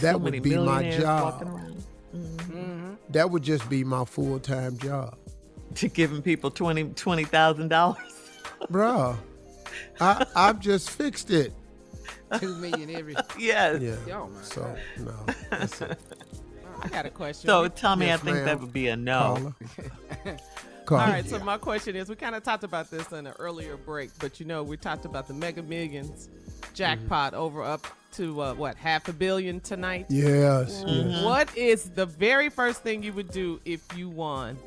that would be my job. That would just be my full-time job. To giving people $20,000. Bro, I've just fixed it. $2 million every. Yes. Yeah. Yo, man. So no. That's it. I got a question. So Tommy, Yes, I think ma'am. that would be a no. All right, so my question is, we kind of talked about this in an earlier break, but you know, we talked about the Mega Millions jackpot over up to what, $500 million tonight? Yes. Yes. What is the very first thing you would do if you won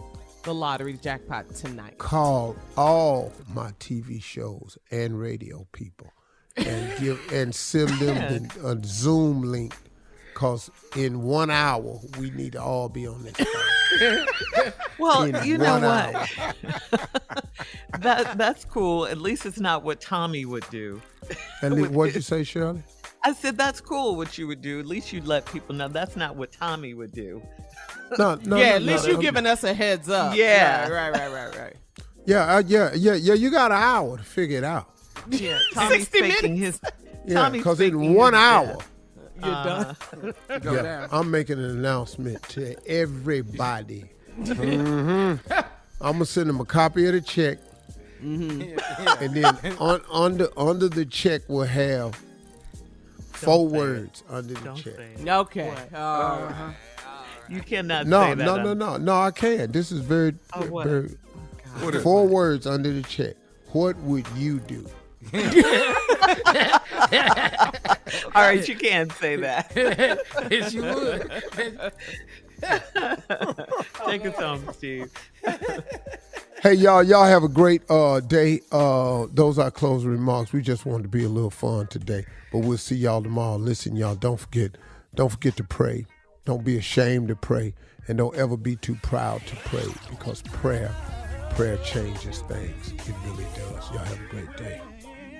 the lottery jackpot tonight? Call all my TV shows and radio people and send them a Zoom link, because in 1 hour we need to all be on this phone. Well, In you know 1 what? hour. That's cool. At least it's not what Tommy would do. And what'd you say, Shirley? I said that's cool what you would do. At least you'd let people know that's not what Tommy would do. No, At least you're giving us a heads up. Yeah. Right. Yeah. You got an hour to figure it out. Yeah, Tommy's 60 faking minutes. Yeah, Tommy's because in speaking 1 his hour, You're done. yeah, I'm making an announcement to everybody. I'm gonna send them a copy of the check, and then under the check will have 4 words under the check. Okay. You cannot No, say that. no, I can't. This is very, what? very. 4 words under the check. What would you do? All right, you can't say that. Yes, you would. Take us home, Steve. Hey, y'all have a great day. Those are closing remarks. We just wanted to be a little fun today, but we'll see y'all tomorrow. Listen, y'all, don't forget to pray. Don't be ashamed to pray, and don't ever be too proud to pray, because prayer changes things. It really does. Y'all have a great day.